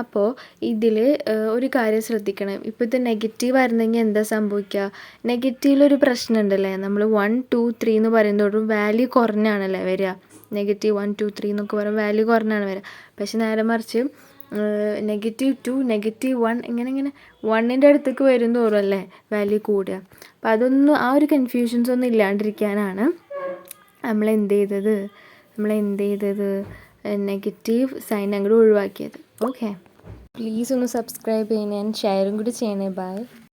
അപ്പോൾ ഇതിൽ ഒരു കാര്യം ശ്രദ്ധിക്കണം. ഇപ്പോൾ ഇത് നെഗറ്റീവ് ആയിരുന്നെങ്കിൽ എന്താ സംഭവിക്കുക? നെഗറ്റീവിലൊരു പ്രശ്നം ഉണ്ടല്ലേ, നമ്മൾ 1, 2, 3 എന്ന് പറയുന്നതോടും വാല്യൂ കുറഞ്ഞാണല്ലേ വരിക. നെഗറ്റീവ് 1, 2, 3 എന്നൊക്കെ പറയുമ്പോൾ വാല്യൂ കുറഞ്ഞാണ് വരിക. പക്ഷെ നേരെ മറിച്ച് -2, -1 ഇങ്ങനെ 1ൻ്റെ അടുത്തേക്ക് വരും തോറും അല്ലേ വാല്യൂ കൂടുക. അപ്പോൾ അതൊന്നും, ആ ഒരു കൺഫ്യൂഷൻസ് ഒന്നും ഇല്ലാണ്ടിരിക്കാനാണ് നമ്മളെന്ത് ചെയ്തത് നെഗറ്റീവ് സൈൻ അങ്ങോട്ട് ഒഴിവാക്കിയത്. ഓക്കെ, പ്ലീസ് ഒന്ന് സബ്സ്ക്രൈബ് ചെയ്യണേ, ഷെയറും കൂടി ചെയ്യണേ. ബൈ.